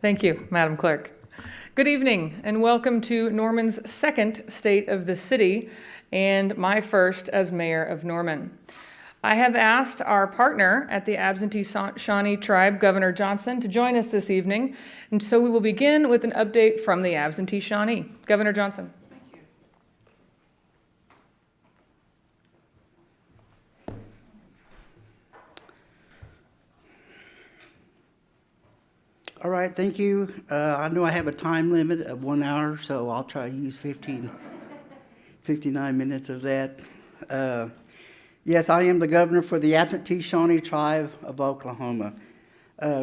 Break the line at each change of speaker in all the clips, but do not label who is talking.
Thank you, Madam Clerk. Good evening, and welcome to Norman's second State of the City and my first as Mayor of Norman. I have asked our partner at the Absentee Shawnee Tribe, Governor Johnson, to join us this evening, and so we will begin with an update from the Absentee Shawnee. Governor Johnson.
All right, thank you. I know I have a time limit of 1 hour, so I'll try to use 59 minutes of that. Yes, I am the governor for the Absentee Shawnee Tribe of Oklahoma.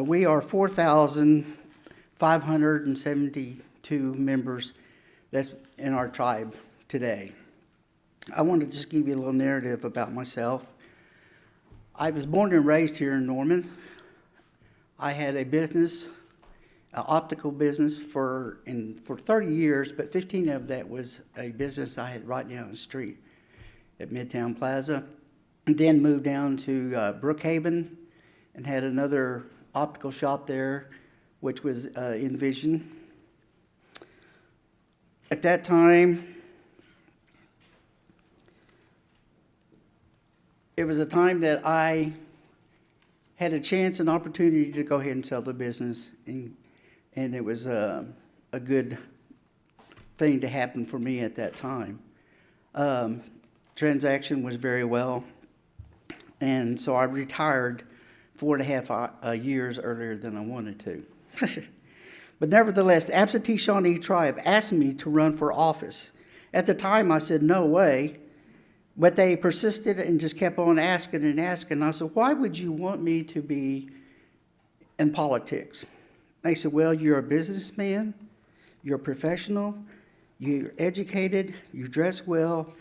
We are 4,572 members that's in our tribe today. I want to just give you a little narrative about myself. I was born and raised here in Norman. I had a business, an optical business for 30 years, but 15 of that was a business I had right down the street at Midtown Plaza. And then moved down to Brookhaven and had another optical shop there, which was Envision. At that time, it was a time that I had a chance, an opportunity to go ahead and sell the business, and it was a good thing to happen for me at that time. Transaction was very well, and so I retired 4.5 years earlier than I wanted to. But nevertheless, the Absentee Shawnee Tribe asked me to run for office. At the time, I said, no way. But they persisted and just kept on asking and asking. I said, why would you want me to be in politics? They said, well, you're a businessman, you're a professional, you're educated, you dress well,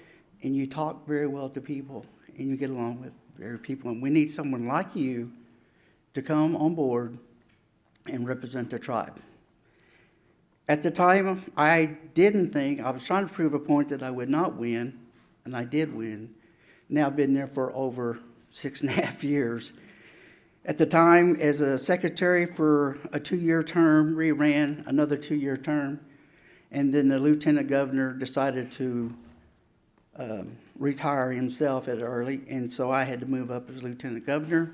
and you talk very well to people, and you get along with very people. And we need someone like you to come on board and represent the tribe. At the time, I didn't think, I was trying to prove a point that I would not win, and I did win. Now I've been there for over 6.5 years. At the time, as a secretary for a 2-year term, re-ran another 2-year term, and then the lieutenant governor decided to retire himself at early, and so I had to move up as lieutenant governor.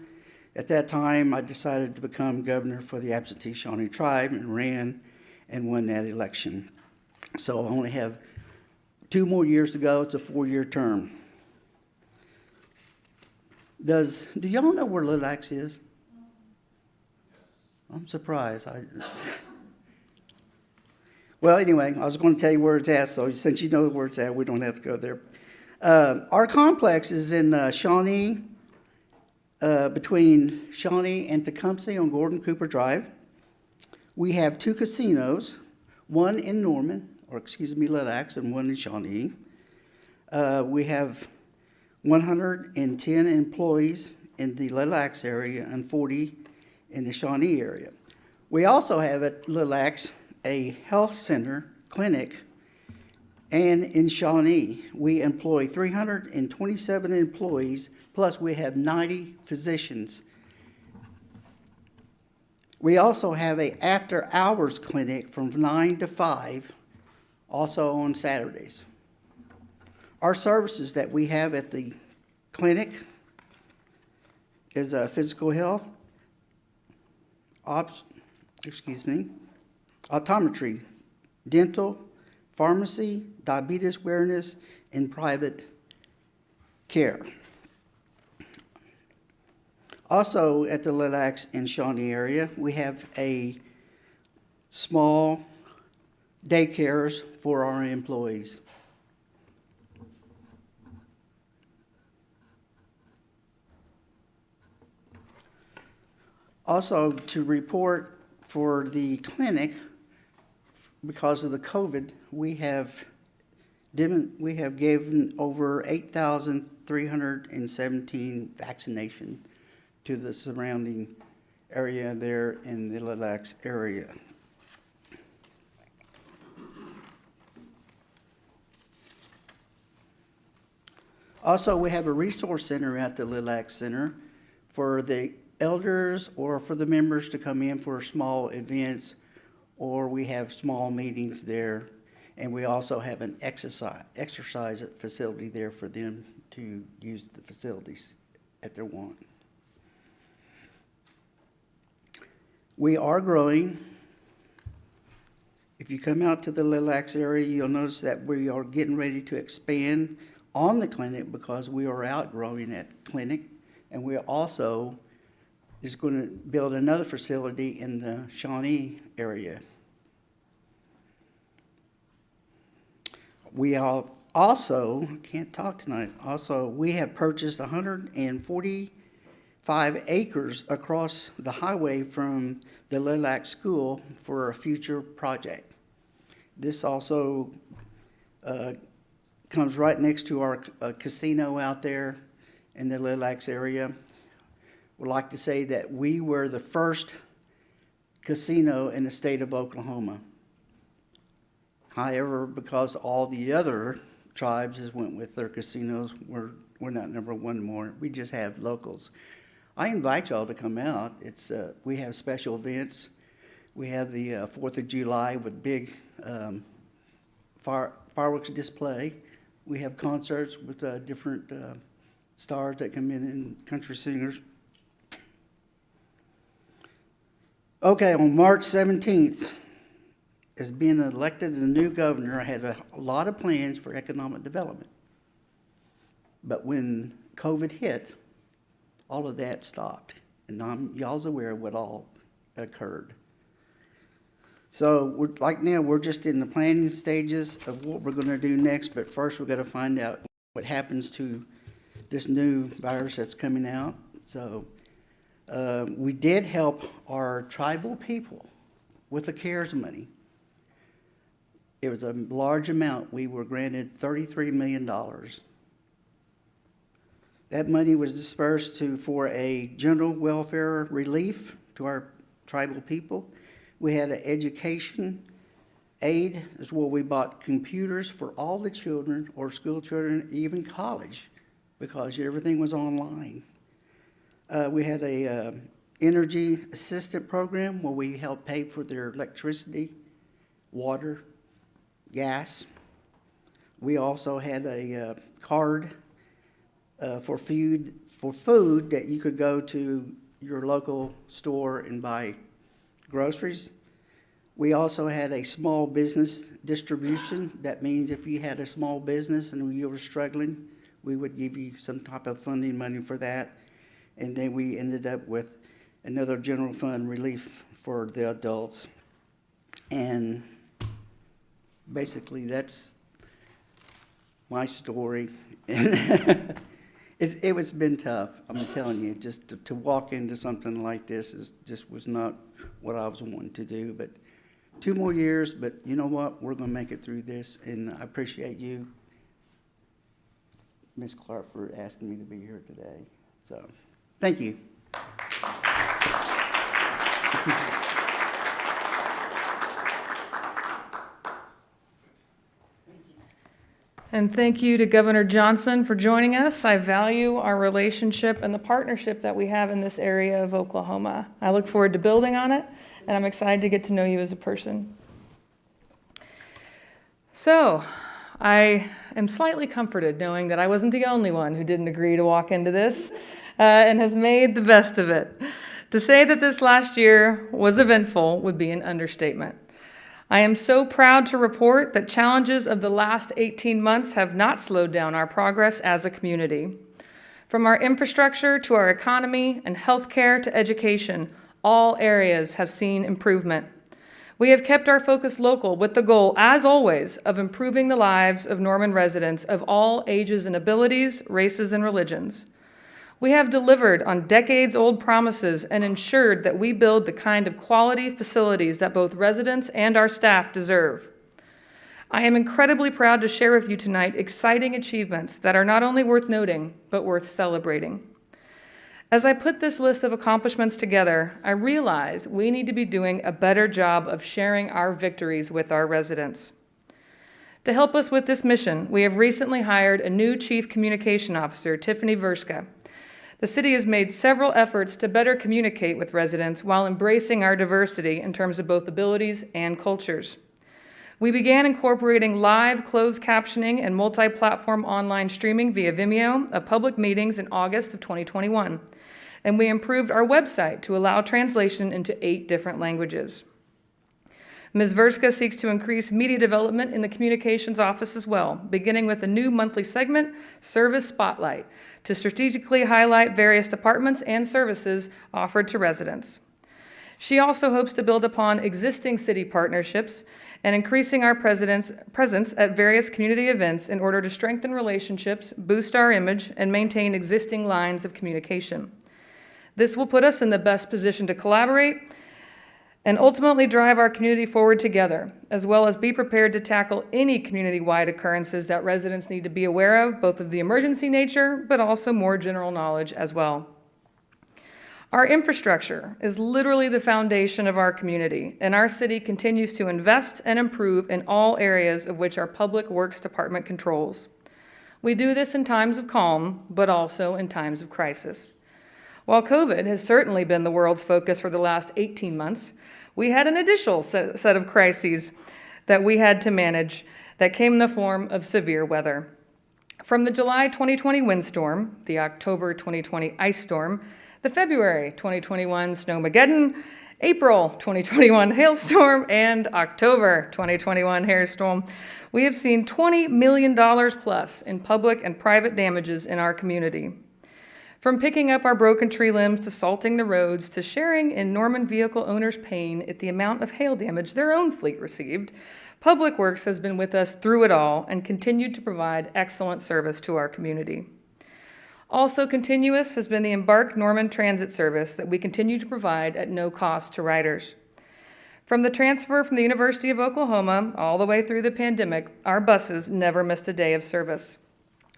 At that time, I decided to become governor for the Absentee Shawnee Tribe and ran and won that election. So I only have 2 more years to go. It's a 4-year term. Do y'all know where Little Axe is? I'm surprised. Well, anyway, I was going to tell you where it's at, so since you know where it's at, we don't have to go there. Our complex is in Shawnee, between Shawnee and Tecumseh on Gordon Cooper Drive. We have 2 casinos, one in Norman, Little Axe, and one in Shawnee. We have 110 employees in the Little Axe area and 40 in the Shawnee area. We also have at Little Axe a health center clinic, and in Shawnee we employ 327 employees, plus we have 90 physicians. We also have a after-hours clinic from 9 to 5, also on Saturdays. Our services that we have at the clinic is physical health, optometry, dental, pharmacy, diabetes awareness, and private care. Also at the Little Axe and Shawnee area, we have a small daycares for our employees. Also, to report for the clinic, because of the COVID, we have given over 8,317 vaccinations to the surrounding area there in the Little Axe area. Also, we have a resource center at the Little Axe Center for the elders or for the members to come in for small events or we have small meetings there. And we also have an exercise facility there for them to use the facilities at their want. We are growing. If you come out to the Lilacs area, you'll notice that we are getting ready to expand on the clinic because we are outgrowing that clinic. And we also is going to build another facility in the Shawnee area. We also, can't talk tonight, also we have purchased 145 acres across the highway from the Lilac School for a future project. This also comes right next to our casino out there in the Lilacs area. Would like to say that we were the first casino in the state of Oklahoma. However, because all the other tribes has went with their casinos, we're not number one more. We just have locals. I invite y'all to come out. It's we have special events. We have the 4th of July with big fireworks display. We have concerts with different stars that come in and country singers. Okay, on March 17th, as being elected a new governor, I had a lot of plans for economic development. But when COVID hit, all of that stopped. And y'all's aware of what all occurred. So right now, we're just in the planning stages of what we're going to do next. But first, we've got to find out what happens to this new virus that's coming out. So we did help our tribal people with the CARES money. It was a large amount. We were granted $33 million. That money was dispersed for a general welfare relief to our tribal people. We had an education aid as well. We bought computers for all the children or school children, even college, because everything was online. We had a energy assistant program where we helped pay for their electricity, water, gas. We also had a card for food that you could go to your local store and buy groceries. We also had a small business distribution. That means if you had a small business and you were struggling, we would give you some type of funding money for that. And then we ended up with another general fund relief for the adults. And basically, that's my story. It was been tough. I'm telling you, just to walk into something like this just was not what I was wanting to do. But 2 more years. But you know what? We're going to make it through this, and I appreciate you, Ms. Clark, for asking me to be here today. So, thank you.
And thank you to Governor Johnson for joining us. I value our relationship and the partnership that we have in this area of Oklahoma. I look forward to building on it, and I'm excited to get to know you as a person. So, I am slightly comforted knowing that I wasn't the only one who didn't agree to walk into this and has made the best of it. To say that this last year was eventful would be an understatement. I am so proud to report that challenges of the last 18 months have not slowed down our progress as a community. From our infrastructure to our economy and healthcare to education, all areas have seen improvement. We have kept our focus local with the goal, as always, of improving the lives of Norman residents of all ages and abilities, races, and religions. We have delivered on decades-old promises and ensured that we build the kind of quality facilities that both residents and our staff deserve. I am incredibly proud to share with you tonight exciting achievements that are not only worth noting, but worth celebrating. As I put this list of accomplishments together, I realized we need to be doing a better job of sharing our victories with our residents. To help us with this mission, we have recently hired a new Chief Communication Officer, Tiffany Verska. The city has made several efforts to better communicate with residents while embracing our diversity in terms of both abilities and cultures. We began incorporating live closed captioning and multi-platform online streaming via Vimeo of public meetings in August of 2021, and we improved our website to allow translation into 8 different languages. Ms. Verska seeks to increase media development in the communications office as well, beginning with a new monthly segment, Service Spotlight, to strategically highlight various departments and services offered to residents. She also hopes to build upon existing city partnerships and increasing our presence at various community events in order to strengthen relationships, boost our image, and maintain existing lines of communication. This will put us in the best position to collaborate and ultimately drive our community forward together, as well as be prepared to tackle any community-wide occurrences that residents need to be aware of, both of the emergency nature, but also more general knowledge as well. Our infrastructure is literally the foundation of our community, and our city continues to invest and improve in all areas of which our Public Works Department controls. We do this in times of calm, but also in times of crisis. While COVID has certainly been the world's focus for the last 18 months, we had an additional set of crises that we had to manage that came in the form of severe weather. From the July 2020 windstorm, the October 2020 ice storm, the February 2021 snowmageddon, April 2021 hailstorm, and October 2021 hailstorm, we have seen $20 million plus in public and private damages in our community. From picking up our broken tree limbs to salting the roads to sharing in Norman vehicle owners' pain at the amount of hail damage their own fleet received, Public Works has been with us through it all and continued to provide excellent service to our community. Also continuous has been the Embark Norman Transit service that we continue to provide at no cost to riders. From the transfer from the University of Oklahoma all the way through the pandemic, our buses never missed a day of service.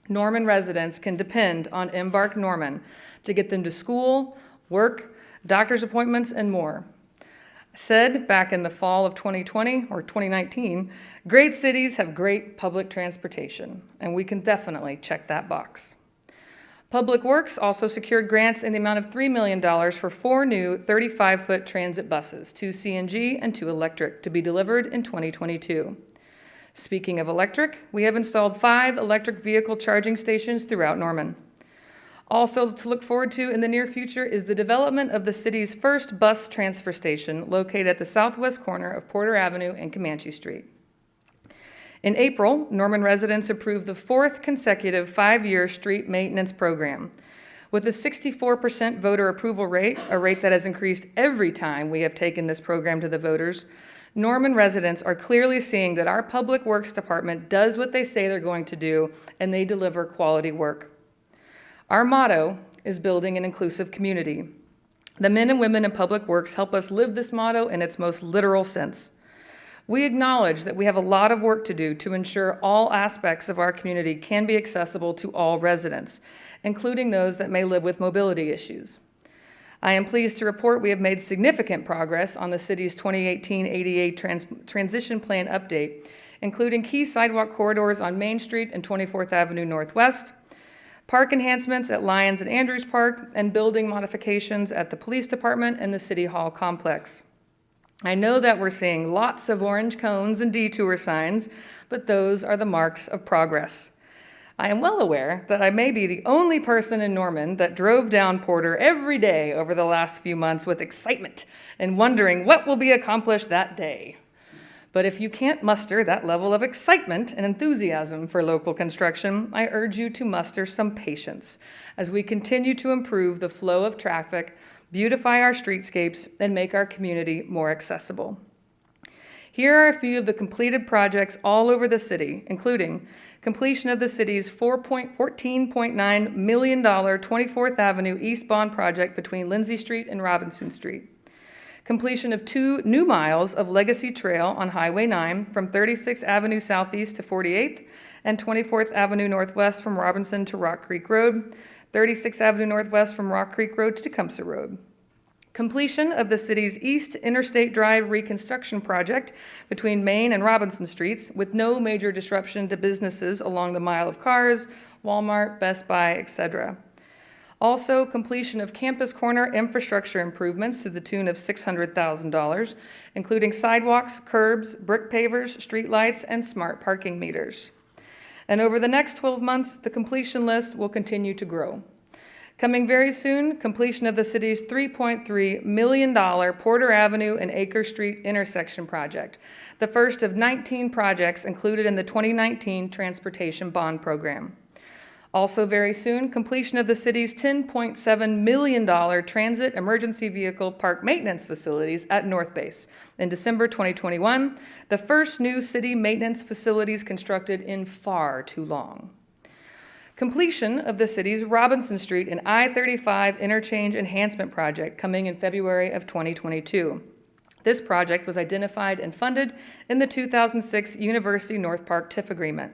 Norman residents can depend on Embark Norman to get them to school, work, doctor's appointments, and more. Said back in the fall of 2020 or 2019, great cities have great public transportation, and we can definitely check that box. Public Works also secured grants in the amount of $3 million for 4 new 35-foot transit buses, 2 CNG and 2 electric, to be delivered in 2022. Speaking of electric, we have installed 5 electric vehicle charging stations throughout Norman. Also to look forward to in the near future is the development of the city's first bus transfer station located at the southwest corner of Porter Avenue and Comanche Street. In April, Norman residents approved the 4th consecutive 5-year street maintenance program. With a 64% voter approval rate, a rate that has increased every time we have taken this program to the voters, Norman residents are clearly seeing that our Public Works Department does what they say they're going to do, and they deliver quality work. Our motto is building an inclusive community. The men and women in Public Works help us live this motto in its most literal sense. We acknowledge that we have a lot of work to do to ensure all aspects of our community can be accessible to all residents, including those that may live with mobility issues. I am pleased to report we have made significant progress on the city's 2018 ADA Transition Plan update, including key sidewalk corridors on Main Street and 24th Avenue Northwest, park enhancements at Lyons and Andrews Park, and building modifications at the Police Department and the City Hall complex. I know that we're seeing lots of orange cones and detour signs, but those are the marks of progress. I am well aware that I may be the only person in Norman that drove down Porter every day over the last few months with excitement and wondering what will be accomplished that day. But if you can't muster that level of excitement and enthusiasm for local construction, I urge you to muster some patience as we continue to improve the flow of traffic, beautify our streetscapes, and make our community more accessible. Here are a few of the completed projects all over the city, including completion of the city's $14.9 million 24th Avenue eastbound project between Lindsay Street and Robinson Street. Completion of 2 new miles of Legacy Trail on Highway 9 from 36th Avenue Southeast to 48th and 24th Avenue Northwest from Robinson to Rock Creek Road, 36th Avenue Northwest from Rock Creek Road to Tecumseh Road. Completion of the city's East Interstate Drive reconstruction project between Main and Robinson Streets with no major disruption to businesses along the mile of cars, Walmart, Best Buy, etc. Also, completion of campus corner infrastructure improvements to the tune of $600,000, including sidewalks, curbs, brick pavers, streetlights, and smart parking meters. And over the next 12 months, the completion list will continue to grow. Coming very soon, completion of the city's $3.3 million Porter Avenue and Acre Street intersection project, the first of 19 projects included in the 2019 Transportation Bond Program. Also very soon, completion of the city's $10.7 million transit emergency vehicle park maintenance facilities at North Base in December 2021, the first new city maintenance facilities constructed in far too long. Completion of the city's Robinson Street and I-35 interchange enhancement project coming in February of 2022. This project was identified and funded in the 2006 University North Park TIF agreement.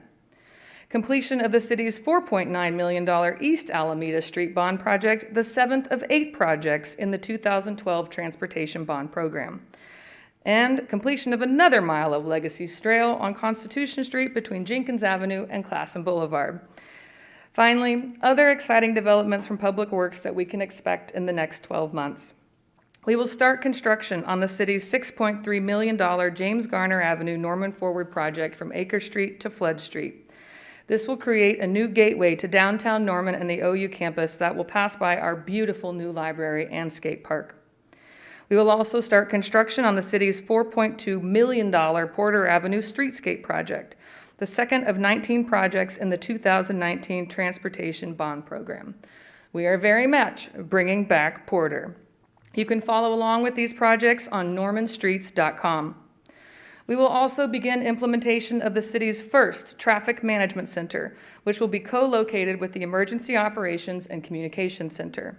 Completion of the city's $4.9 million East Alameda Street Bond Project, the seventh of 8 projects in the 2012 Transportation Bond Program. And completion of another mile of Legacy Trail on Constitution Street between Jenkins Avenue and Classen Boulevard. Finally, other exciting developments from Public Works that we can expect in the next 12 months. We will start construction on the city's $6.3 million James Garner Avenue Norman Forward project from Acre Street to Flood Street. This will create a new gateway to downtown Norman and the OU campus that will pass by our beautiful new library and skate park. We will also start construction on the city's $4.2 million Porter Avenue streetscape project, the second of 19 projects in the 2019 Transportation Bond Program. We are very much bringing back Porter. You can follow along with these projects on normanstreets.com. We will also begin implementation of the city's first traffic management center, which will be co-located with the Emergency Operations and Communications Center.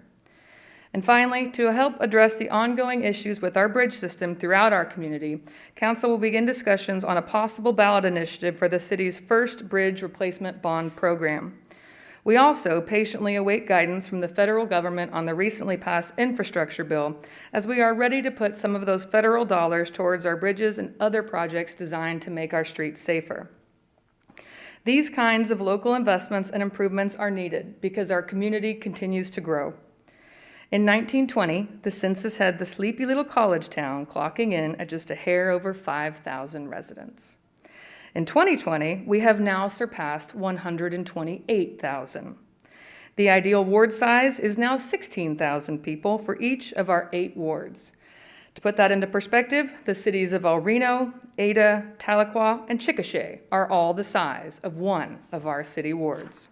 And finally, to help address the ongoing issues with our bridge system throughout our community, Council will begin discussions on a possible ballot initiative for the city's first bridge replacement bond program. We also patiently await guidance from the federal government on the recently passed infrastructure bill, as we are ready to put some of those federal dollars towards our bridges and other projects designed to make our streets safer. These kinds of local investments and improvements are needed because our community continues to grow. In 1920, the census had the sleepy little college town clocking in at just a hair over 5,000 residents. In 2020, we have now surpassed 128,000. The ideal ward size is now 16,000 people for each of our 8 wards. To put that into perspective, the cities of El Reno, Ada, Tahlequah, and Chickasha are all the size of one of our city wards.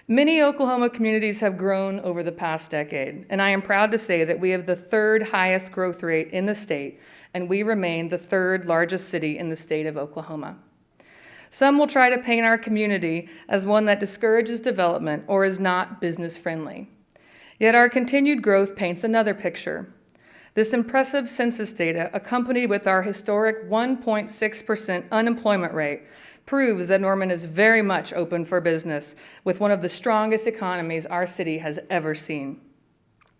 Many Oklahoma communities have grown over the past decade, and I am proud to say that we have the 3rd highest growth rate in the state, and we remain the 3rd largest city in the state of Oklahoma. Some will try to paint our community as one that discourages development or is not business friendly. Yet our continued growth paints another picture. This impressive census data, accompanied with our historic 1.6% unemployment rate, proves that Norman is very much open for business, with one of the strongest economies our city has ever seen.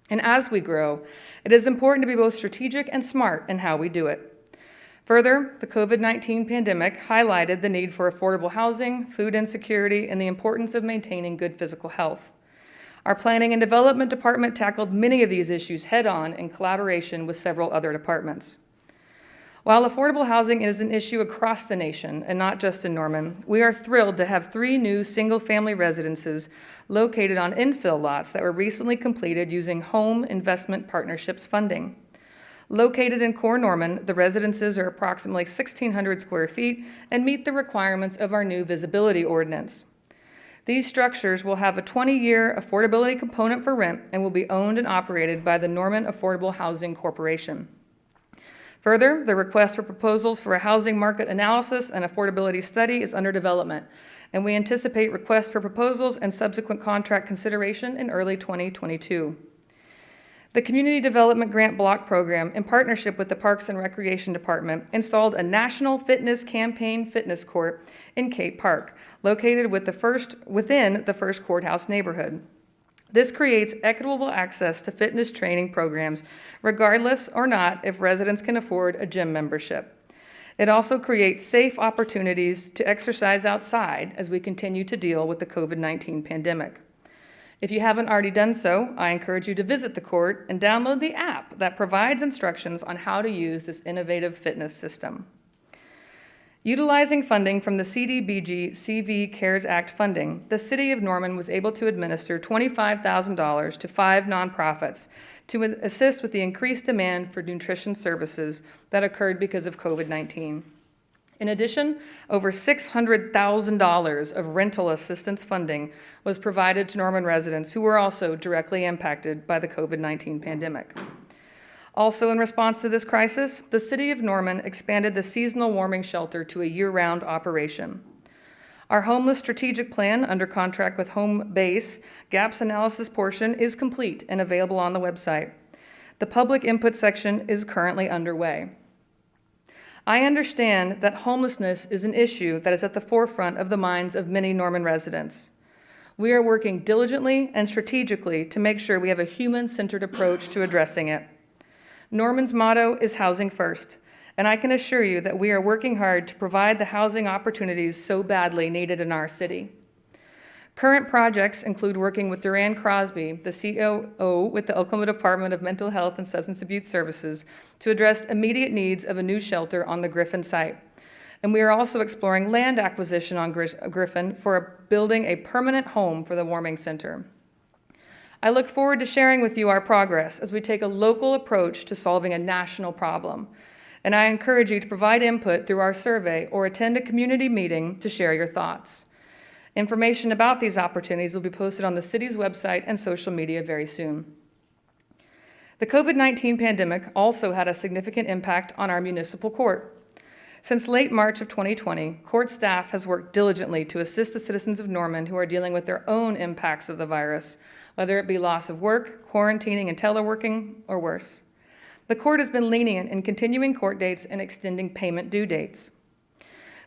And as we grow, it is important to be both strategic and smart in how we do it. Further, the COVID-19 pandemic highlighted the need for affordable housing, food insecurity, and the importance of maintaining good physical health. Our Planning and Development Department tackled many of these issues head-on in collaboration with several other departments. While affordable housing is an issue across the nation and not just in Norman, we are thrilled to have 3 new single-family residences located on infill lots that were recently completed using Home Investment Partnerships funding. Located in core Norman, the residences are approximately 1,600 square feet and meet the requirements of our new visibility ordinance. These structures will have a 20-year affordability component for rent and will be owned and operated by the Norman Affordable Housing Corporation. Further, the request for proposals for a housing market analysis and affordability study is under development, and we anticipate requests for proposals and subsequent contract consideration in early 2022. The Community Development Grant Block Program, in partnership with the Parks and Recreation Department, installed a National Fitness Campaign fitness court in Cape Park, located within the First Courthouse neighborhood. This creates equitable access to fitness training programs, regardless or not if residents can afford a gym membership. It also creates safe opportunities to exercise outside as we continue to deal with the COVID-19 pandemic. If you haven't already done so, I encourage you to visit the court and download the app that provides instructions on how to use this innovative fitness system. Utilizing funding from the CDBG CV CARES Act funding, the City of Norman was able to administer $25,000 to 5 nonprofits to assist with the increased demand for nutrition services that occurred because of COVID-19. In addition, over $600,000 of rental assistance funding was provided to Norman residents who were also directly impacted by the COVID-19 pandemic. Also in response to this crisis, the City of Norman expanded the seasonal warming shelter to a year-round operation. Our homeless strategic plan under contract with Home Base gaps analysis portion is complete and available on the website. The public input section is currently underway. I understand that homelessness is an issue that is at the forefront of the minds of many Norman residents. We are working diligently and strategically to make sure we have a human-centered approach to addressing it. Norman's motto is housing first, and I can assure you that we are working hard to provide the housing opportunities so badly needed in our city. Current projects include working with Duran Crosby, the COO with the Oklahoma Department of Mental Health and Substance Abuse Services, to address immediate needs of a new shelter on the Griffin site. And we are also exploring land acquisition on Griffin for building a permanent home for the warming center. I look forward to sharing with you our progress as we take a local approach to solving a national problem. And I encourage you to provide input through our survey or attend a community meeting to share your thoughts. Information about these opportunities will be posted on the city's website and social media very soon. The COVID-19 pandemic also had a significant impact on our municipal court. Since late March of 2020, court staff has worked diligently to assist the citizens of Norman who are dealing with their own impacts of the virus, whether it be loss of work, quarantining and teleworking, or worse. The court has been lenient in continuing court dates and extending payment due dates.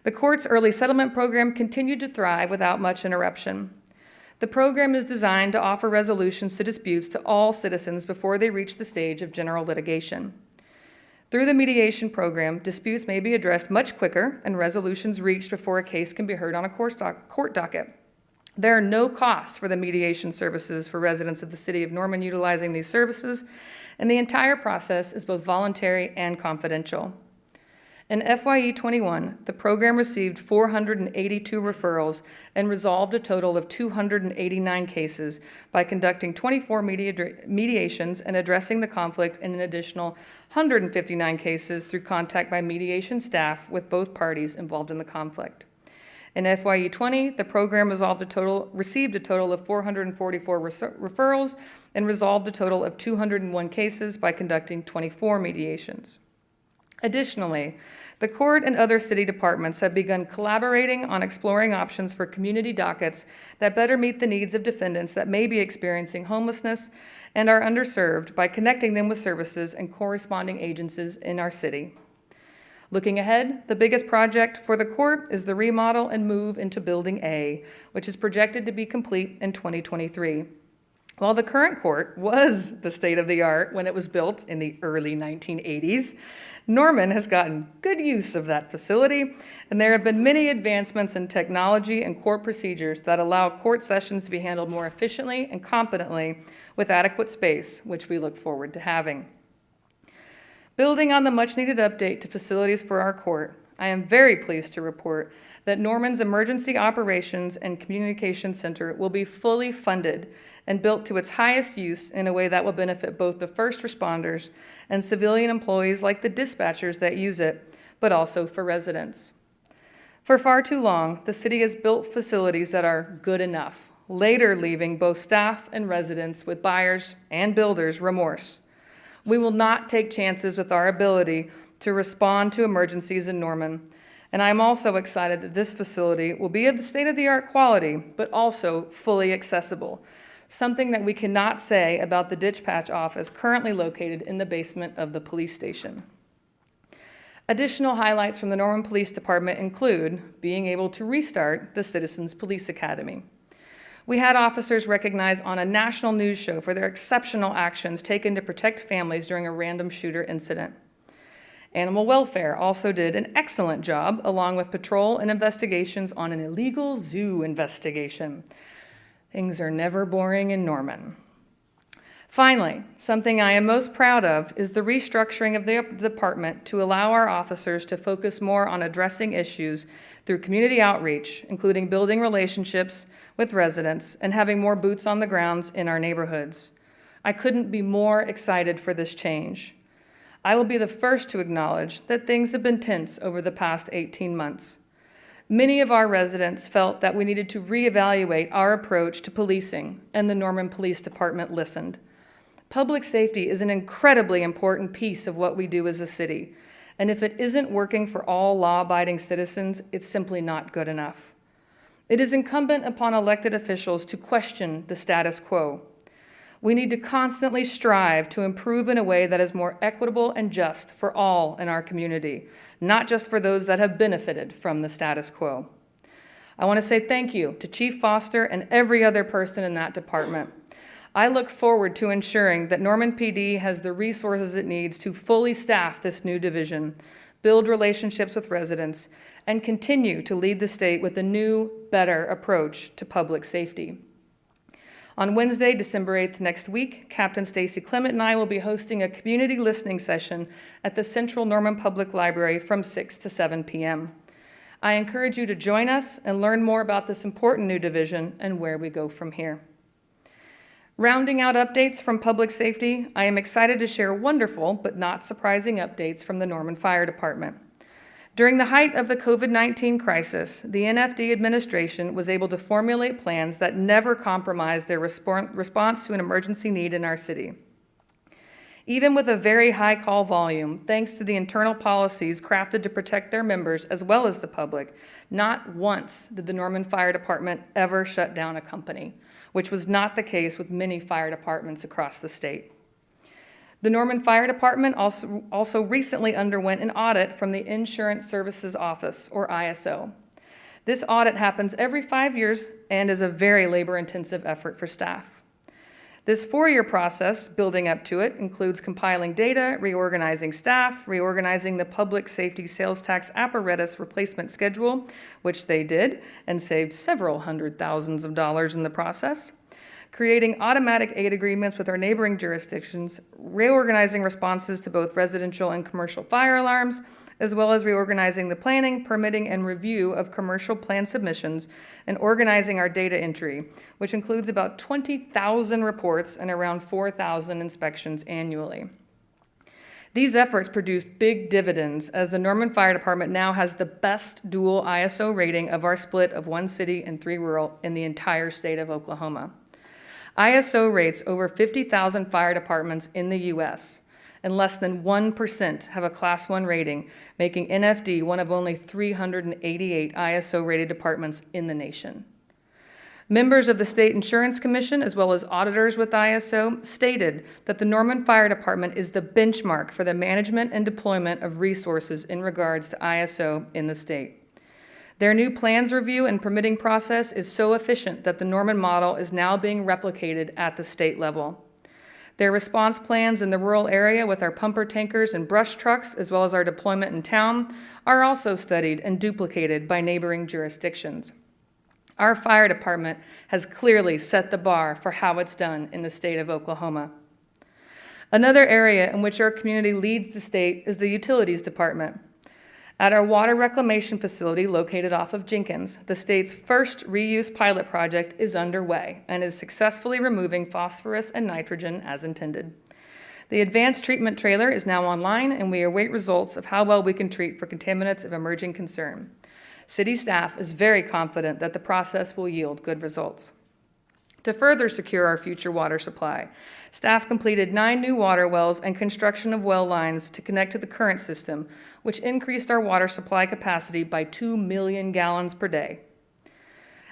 The court's early settlement program continued to thrive without much interruption. The program is designed to offer resolutions to disputes to all citizens before they reach the stage of general litigation. Through the mediation program, disputes may be addressed much quicker and resolutions reached before a case can be heard on a court docket. There are no costs for the mediation services for residents of the City of Norman utilizing these services, and the entire process is both voluntary and confidential. In FYE 21, the program received 482 referrals and resolved a total of 289 cases by conducting 24 mediations and addressing the conflict in an additional 159 cases through contact by mediation staff with both parties involved in the conflict. In FYE 20, the program received a total of 444 referrals and resolved a total of 201 cases by conducting 24 mediations. Additionally, the court and other city departments have begun collaborating on exploring options for community dockets that better meet the needs of defendants that may be experiencing homelessness and are underserved by connecting them with services and corresponding agencies in our city. Looking ahead, the biggest project for the court is the remodel and move into Building A, which is projected to be complete in 2023. While the current court was the state-of-the-art when it was built in the early 1980s, Norman has gotten good use of that facility, and there have been many advancements in technology and court procedures that allow court sessions to be handled more efficiently and competently with adequate space, which we look forward to having. Building on the much-needed update to facilities for our court, I am very pleased to report that Norman's Emergency Operations and Communication Center will be fully funded and built to its highest use in a way that will benefit both the first responders and civilian employees like the dispatchers that use it, but also for residents. For far too long, the city has built facilities that are good enough, later leaving both staff and residents with buyers and builders' remorse. We will not take chances with our ability to respond to emergencies in Norman, and I'm also excited that this facility will be of the state-of-the-art quality, but also fully accessible, something that we cannot say about the dispatch office currently located in the basement of the police station. Additional highlights from the Norman Police Department include being able to restart the Citizens Police Academy. We had officers recognized on a national news show for their exceptional actions taken to protect families during a random shooter incident. Animal welfare also did an excellent job, along with patrol and investigations on an illegal zoo investigation. Things are never boring in Norman. Finally, something I am most proud of is the restructuring of the department to allow our officers to focus more on addressing issues through community outreach, including building relationships with residents and having more boots on the grounds in our neighborhoods. I couldn't be more excited for this change. I will be the first to acknowledge that things have been tense over the past 18 months. Many of our residents felt that we needed to reevaluate our approach to policing, and the Norman Police Department listened. Public safety is an incredibly important piece of what we do as a city, and if it isn't working for all law-abiding citizens, it's simply not good enough. It is incumbent upon elected officials to question the status quo. We need to constantly strive to improve in a way that is more equitable and just for all in our community, not just for those that have benefited from the status quo. I want to say thank you to Chief Foster and every other person in that department. I look forward to ensuring that Norman PD has the resources it needs to fully staff this new division, build relationships with residents, and continue to lead the state with a new, better approach to public safety. On Wednesday, December 8th next week, Captain Stacy Clement and I will be hosting a community listening session at the Central Norman Public Library from 6 to 7 p.m. I encourage you to join us and learn more about this important new division and where we go from here. Rounding out updates from public safety, I am excited to share wonderful but not surprising updates from the Norman Fire Department. During the height of the COVID-19 crisis, the NFD administration was able to formulate plans that never compromised their response to an emergency need in our city. Even with a very high call volume, thanks to the internal policies crafted to protect their members as well as the public, not once did the Norman Fire Department ever shut down a company, which was not the case with many fire departments across the state. The Norman Fire Department also recently underwent an audit from the Insurance Services Office, or ISO. This audit happens every 5 years and is a very labor-intensive effort for staff. This 4-year process, building up to it, includes compiling data, reorganizing staff, reorganizing the public safety sales tax apparatus replacement schedule, which they did, and saved several $100,000s in the process, creating automatic aid agreements with our neighboring jurisdictions, reorganizing responses to both residential and commercial fire alarms, as well as reorganizing the planning, permitting, and review of commercial plan submissions, and organizing our data entry, which includes about 20,000 reports and around 4,000 inspections annually. These efforts produced big dividends, as the Norman Fire Department now has the best dual ISO rating of our split of 1 city and 3 rural in the entire state of Oklahoma. ISO rates over 50,000 fire departments in the U.S., and less than 1% have a Class 1 rating, making NFD one of only 388 ISO-rated departments in the nation. Members of the State Insurance Commission, as well as auditors with ISO, stated that the Norman Fire Department is the benchmark for the management and deployment of resources in regards to ISO in the state. Their new plans review and permitting process is so efficient that the Norman model is now being replicated at the state level. Their response plans in the rural area with our pumper tankers and brush trucks, as well as our deployment in town, are also studied and duplicated by neighboring jurisdictions. Our fire department has clearly set the bar for how it's done in the state of Oklahoma. Another area in which our community leads the state is the Utilities Department. At our water reclamation facility located off of Jenkins, the state's first reuse pilot project is underway and is successfully removing phosphorus and nitrogen as intended. The advanced treatment trailer is now online, and we await results of how well we can treat for contaminants of emerging concern. City staff is very confident that the process will yield good results. To further secure our future water supply, staff completed 9 new water wells and construction of well lines to connect to the current system, which increased our water supply capacity by 2 million gallons per day.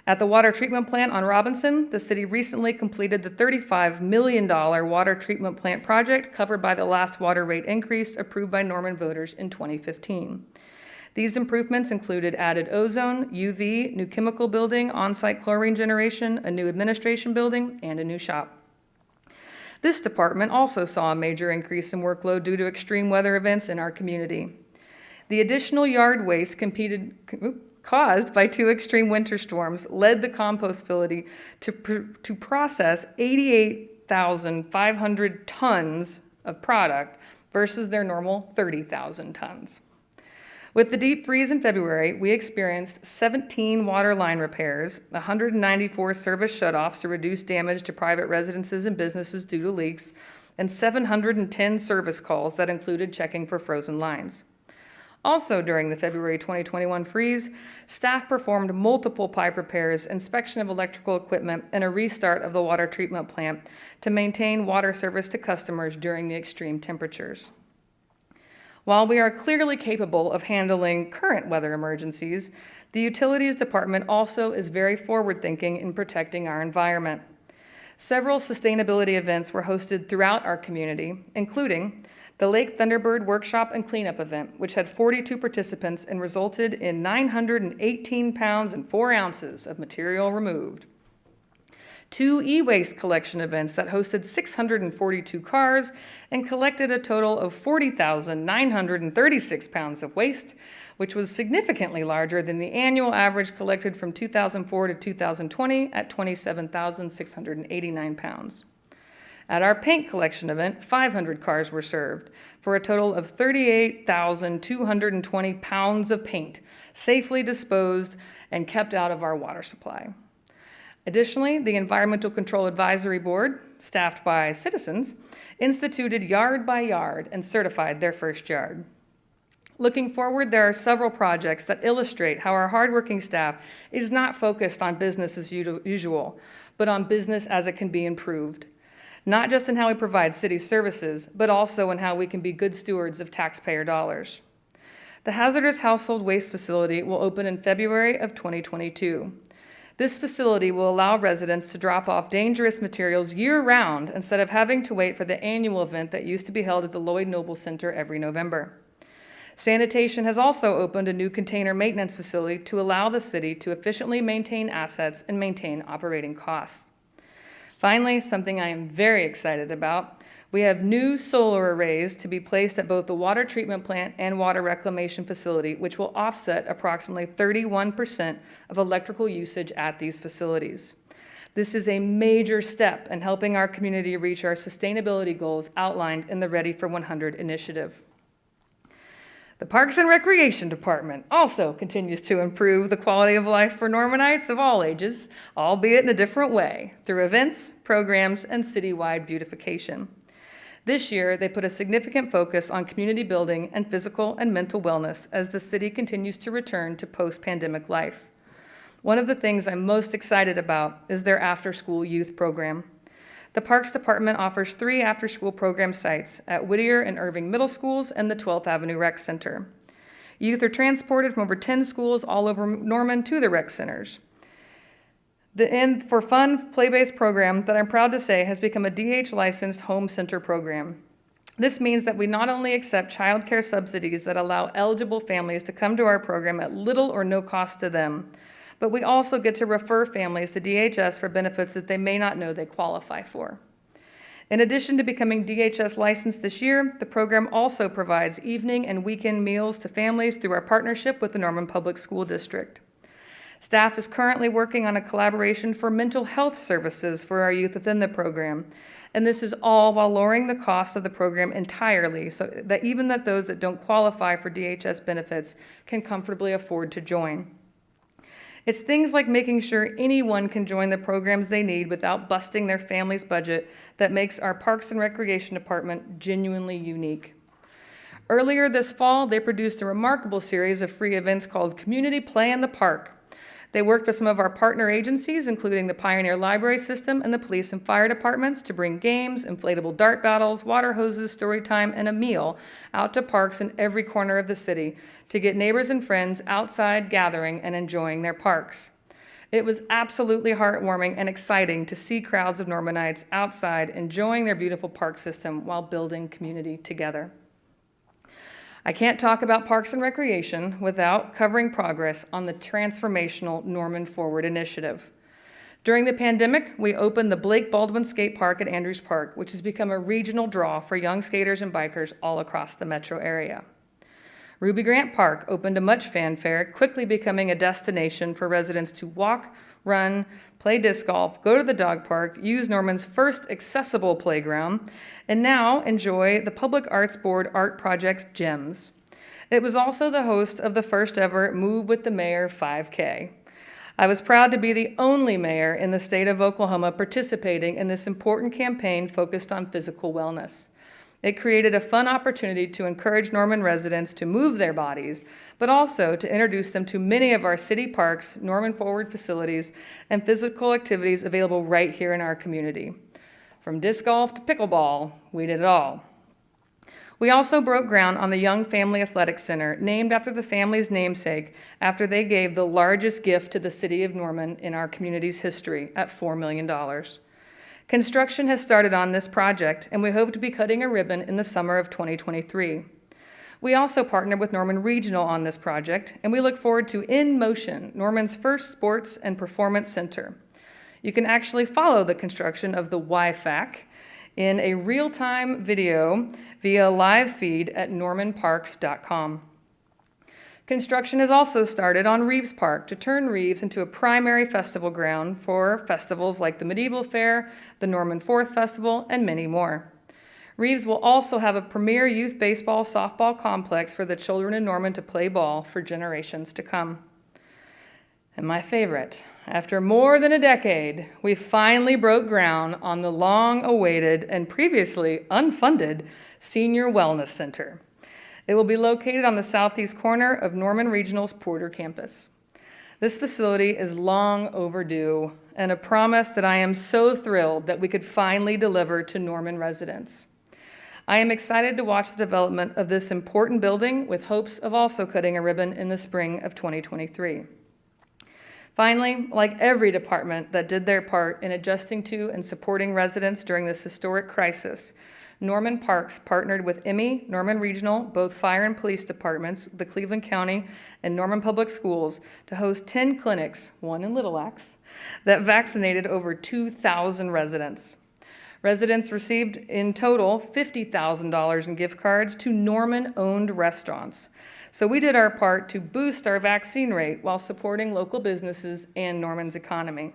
At the water treatment plant on Robinson, the city recently completed the $35 million water treatment plant project covered by the last water rate increase approved by Norman voters in 2015. These improvements included added ozone, UV, new chemical building, on-site chlorine generation, a new administration building, and a new shop. This department also saw a major increase in workload due to extreme weather events in our community. The additional yard waste caused by two extreme winter storms led the compost facility to process 88,500 tons of product versus their normal 30,000 tons. With the deep freeze in February, we experienced 17 water line repairs, 194 service shutoffs to reduce damage to private residences and businesses due to leaks, and 710 service calls that included checking for frozen lines. Also during the February 2021 freeze, staff performed multiple pipe repairs, inspection of electrical equipment, and a restart of the water treatment plant to maintain water service to customers during the extreme temperatures. While we are clearly capable of handling current weather emergencies, the Utilities Department also is very forward-thinking in protecting our environment. Several sustainability events were hosted throughout our community, including the Lake Thunderbird Workshop and Cleanup event, which had 42 participants and resulted in 918 pounds and 4 ounces of material removed. 2 e-waste collection events that hosted 642 cars and collected a total of 40,936 pounds of waste, which was significantly larger than the annual average collected from 2004 to 2020 at 27,689 pounds. At our paint collection event, 500 cars were served for a total of 38,220 pounds of paint safely disposed and kept out of our water supply. Additionally, the Environmental Control Advisory Board, staffed by citizens, instituted yard by yard and certified their first yard. Looking forward, there are several projects that illustrate how our hardworking staff is not focused on business as usual, but on business as it can be improved. Not just in how we provide city services, but also in how we can be good stewards of taxpayer dollars. The Hazardous Household Waste Facility will open in February of 2022. This facility will allow residents to drop off dangerous materials year-round instead of having to wait for the annual event that used to be held at the Lloyd Noble Center every November. Sanitation has also opened a new container maintenance facility to allow the city to efficiently maintain assets and maintain operating costs. Finally, something I am very excited about, we have new solar arrays to be placed at both the water treatment plant and water reclamation facility, which will offset approximately 31% of electrical usage at these facilities. This is a major step in helping our community reach our sustainability goals outlined in the Ready for 100 initiative. The Parks and Recreation Department also continues to improve the quality of life for Normanites of all ages, albeit in a different way, through events, programs, and citywide beautification. This year, they put a significant focus on community building and physical and mental wellness as the city continues to return to post-pandemic life. One of the things I'm most excited about is their after-school youth program. The Parks Department offers 3 after-school program sites at Whittier and Irving Middle Schools and the 12th Avenue Rec Center. Youth are transported from over 10 schools all over Norman to the rec centers. The End for Fun play-based program that I'm proud to say has become a DH licensed home center program. This means that we not only accept child care subsidies that allow eligible families to come to our program at little or no cost to them, but we also get to refer families to DHS for benefits that they may not know they qualify for. In addition to becoming DHS licensed this year, the program also provides evening and weekend meals to families through our partnership with the Norman Public School District. Staff is currently working on a collaboration for mental health services for our youth within the program, and this is all while lowering the cost of the program entirely so that even those that don't qualify for DHS benefits can comfortably afford to join. It's things like making sure anyone can join the programs they need without busting their family's budget that makes our Parks and Recreation Department genuinely unique. Earlier this fall, they produced a remarkable series of free events called Community Play in the Park. They worked with some of our partner agencies, including the Pioneer Library System and the police and fire departments, to bring games, inflatable dart battles, water hoses, story time, and a meal out to parks in every corner of the city to get neighbors and friends outside gathering and enjoying their parks. It was absolutely heartwarming and exciting to see crowds of Normanites outside enjoying their beautiful park system while building community together. I can't talk about Parks and Recreation without covering progress on the transformational Norman Forward initiative. During the pandemic, we opened the Blake Baldwin Skate Park at Andrews Park, which has become a regional draw for young skaters and bikers all across the metro area. Ruby Grant Park opened to much fanfare, quickly becoming a destination for residents to walk, run, play disc golf, go to the dog park, use Norman's first accessible playground, and now enjoy the Public Arts Board art project Gems. It was also the host of the first ever Move with the Mayor 5K. I was proud to be the only mayor in the state of Oklahoma participating in this important campaign focused on physical wellness. It created a fun opportunity to encourage Norman residents to move their bodies, but also to introduce them to many of our city parks, Norman Forward facilities, and physical activities available right here in our community. From disc golf to pickleball, we did it all. We also broke ground on the Young Family Athletic Center, named after the family's namesake, after they gave the largest gift to the city of Norman in our community's history at $4 million. Construction has started on this project, and we hope to be cutting a ribbon in the summer of 2023. We also partnered with Norman Regional on this project, and we look forward to In Motion, Norman's first sports and performance center. You can actually follow the construction of the YFAC in a real-time video via live feed at normanparks.com. Construction has also started on Reeves Park to turn Reeves into a primary festival ground for festivals like the Medieval Fair, the Norman Fourth Festival, and many more. Reeves will also have a premier youth baseball softball complex for the children in Norman to play ball for generations to come. And my favorite, after more than a decade, we finally broke ground on the long-awaited and previously unfunded Senior Wellness Center. It will be located on the southeast corner of Norman Regional's Porter campus. This facility is long overdue and a promise that I am so thrilled that we could finally deliver to Norman residents. I am excited to watch the development of this important building with hopes of also cutting a ribbon in the spring of 2023. Finally, like every department that did their part in adjusting to and supporting residents during this historic crisis, Norman Parks partnered with IMI, Norman Regional, both fire and police departments, the Cleveland County, and Norman Public Schools to host 10 clinics, one in Little Axe, that vaccinated over 2,000 residents. Residents received in total $50,000 in gift cards to Norman-owned restaurants. So we did our part to boost our vaccine rate while supporting local businesses and Norman's economy.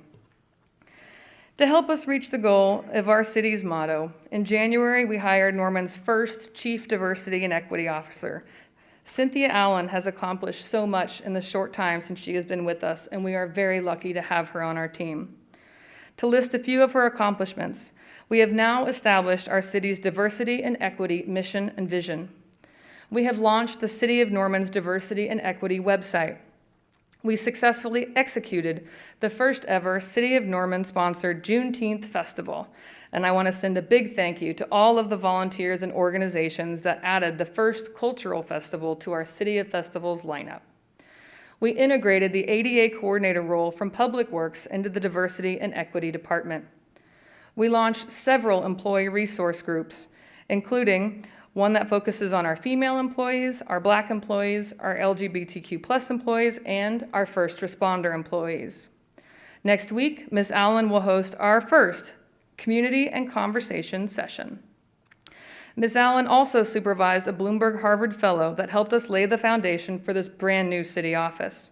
To help us reach the goal of our city's motto, in January we hired Norman's first Chief Diversity and Equity Officer. Cynthia Allen has accomplished so much in the short time since she has been with us, and we are very lucky to have her on our team. To list a few of her accomplishments, we have now established our city's diversity and equity mission and vision. We have launched the City of Norman's Diversity and Equity website. We successfully executed the first ever City of Norman sponsored Juneteenth Festival, and I want to send a big thank you to all of the volunteers and organizations that added the first cultural festival to our City of Festivals lineup. We integrated the ADA coordinator role from Public Works into the Diversity and Equity Department. We launched several employee resource groups, including one that focuses on our female employees, our Black employees, our LGBTQ+ employees, and our first responder employees. Next week, Ms. Allen will host our first community and conversation session. Ms. Allen also supervised a Bloomberg Harvard Fellow that helped us lay the foundation for this brand new city office.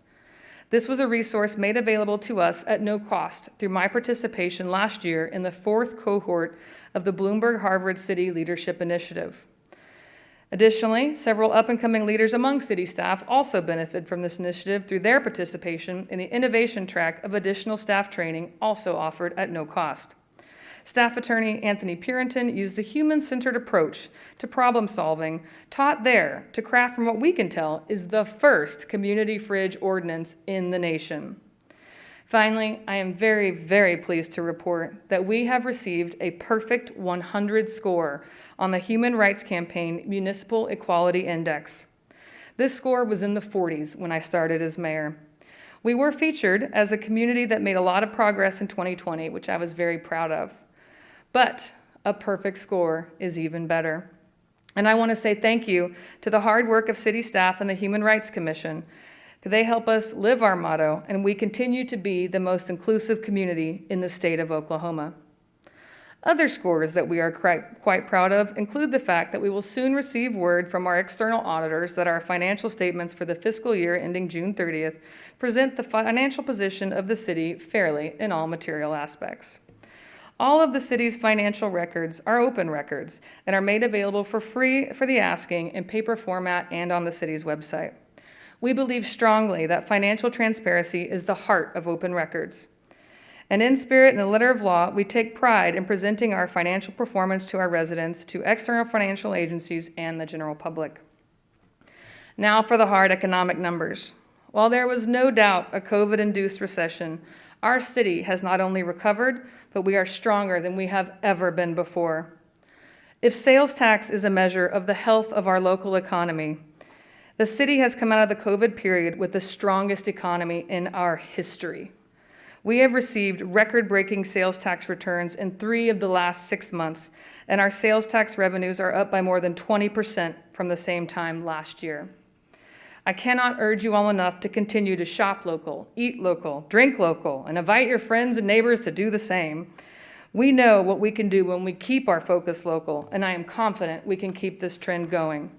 This was a resource made available to us at no cost through my participation last year in the 4th cohort of the Bloomberg Harvard City Leadership Initiative. Additionally, several up-and-coming leaders among city staff also benefit from this initiative through their participation in the innovation track of additional staff training also offered at no cost. Staff attorney Anthony Purinton used the human-centered approach to problem solving taught there to craft, from what we can tell, is the first community fridge ordinance in the nation. Finally, I am very, very pleased to report that we have received a perfect 100 score on the Human Rights Campaign Municipal Equality Index. This score was in the 40s when I started as mayor. We were featured as a community that made a lot of progress in 2020, which I was very proud of. But a perfect score is even better. And I want to say thank you to the hard work of city staff and the Human Rights Commission. They help us live our motto, and we continue to be the most inclusive community in the state of Oklahoma. Other scores that we are quite proud of include the fact that we will soon receive word from our external auditors that our financial statements for the fiscal year ending June 30th present the financial position of the city fairly in all material aspects. All of the city's financial records are open records and are made available for free for the asking in paper format and on the city's website. We believe strongly that financial transparency is the heart of open records. And in spirit and the letter of law, we take pride in presenting our financial performance to our residents, to external financial agencies, and the general public. Now for the hard economic numbers. While there was no doubt a COVID-induced recession, our city has not only recovered, but we are stronger than we have ever been before. If sales tax is a measure of the health of our local economy, the city has come out of the COVID period with the strongest economy in our history. We have received record-breaking sales tax returns in 3 of the last 6 months, and our sales tax revenues are up by more than 20% from the same time last year. I cannot urge you all enough to continue to shop local, eat local, drink local, and invite your friends and neighbors to do the same. We know what we can do when we keep our focus local, and I am confident we can keep this trend going.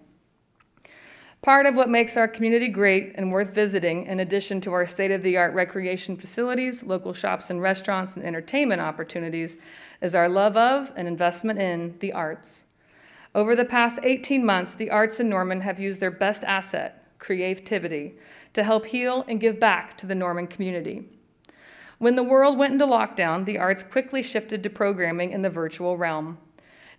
Part of what makes our community great and worth visiting, in addition to our state-of-the-art recreation facilities, local shops and restaurants, and entertainment opportunities, is our love of and investment in the arts. Over the past 18 months, the arts in Norman have used their best asset, creativity, to help heal and give back to the Norman community. When the world went into lockdown, the arts quickly shifted to programming in the virtual realm.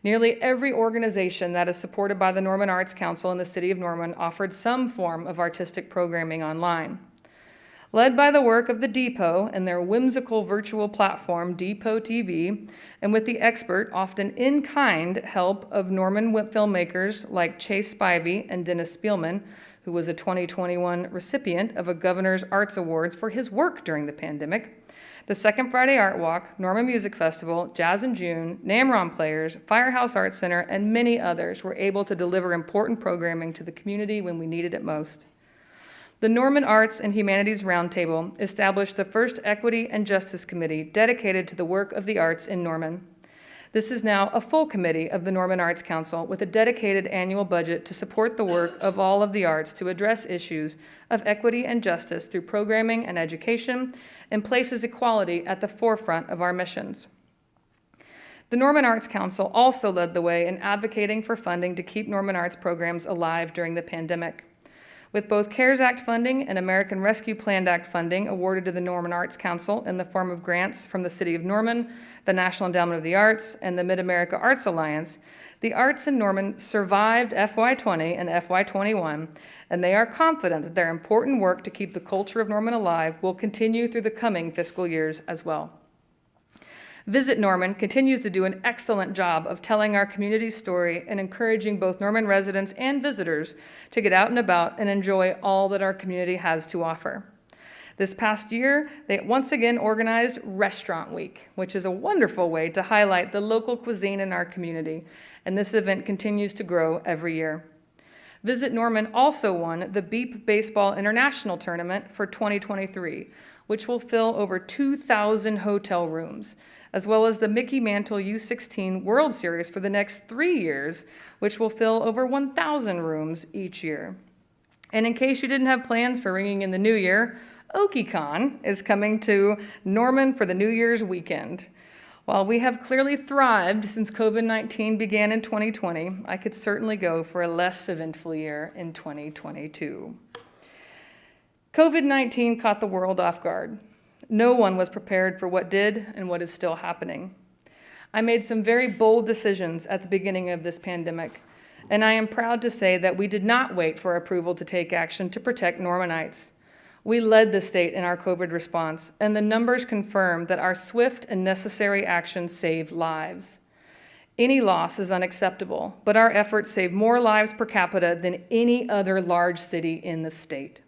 Nearly every organization that is supported by the Norman Arts Council in the city of Norman offered some form of artistic programming online. Led by the work of the Depot and their whimsical virtual platform, Depot TV, and with the expert, often in-kind help of Norman filmmakers like Chase Spivey and Dennis Spielman, who was a 2021 recipient of a Governor's Arts Awards for his work during the pandemic, the Second Friday Art Walk, Norman Music Festival, Jazz in June, Namron Players, Firehouse Art Center, and many others were able to deliver important programming to the community when we needed it most. The Norman Arts and Humanities Roundtable established the first Equity and Justice Committee dedicated to the work of the arts in Norman. This is now a full committee of the Norman Arts Council with a dedicated annual budget to support the work of all of the arts to address issues of equity and justice through programming and education and places equality at the forefront of our missions. The Norman Arts Council also led the way in advocating for funding to keep Norman Arts programs alive during the pandemic. With both CARES Act funding and American Rescue Plan Act funding awarded to the Norman Arts Council in the form of grants from the City of Norman, the National Endowment of the Arts, and the Mid-America Arts Alliance, the arts in Norman survived FY20 and FY21, and they are confident that their important work to keep the culture of Norman alive will continue through the coming fiscal years as well. Visit Norman continues to do an excellent job of telling our community's story and encouraging both Norman residents and visitors to get out and about and enjoy all that our community has to offer. This past year, they once again organized Restaurant Week, which is a wonderful way to highlight the local cuisine in our community, and this event continues to grow every year. Visit Norman also won the Beep Baseball International Tournament for 2023, which will fill over 2,000 hotel rooms, as well as the Mickey Mantle U16 World Series for the next 3 years, which will fill over 1,000 rooms each year. And in case you didn't have plans for ringing in the new year, OkieCon is coming to Norman for the New Year's weekend. While we have clearly thrived since COVID-19 began in 2020, I could certainly go for a less eventful year in 2022. COVID-19 caught the world off guard. No one was prepared for what did and what is still happening. I made some very bold decisions at the beginning of this pandemic, and I am proud to say that we did not wait for approval to take action to protect Normanites. We led the state in our COVID response, and the numbers confirm that our swift and necessary action saved lives. Any loss is unacceptable, but our efforts saved more lives per capita than any other large city in the state.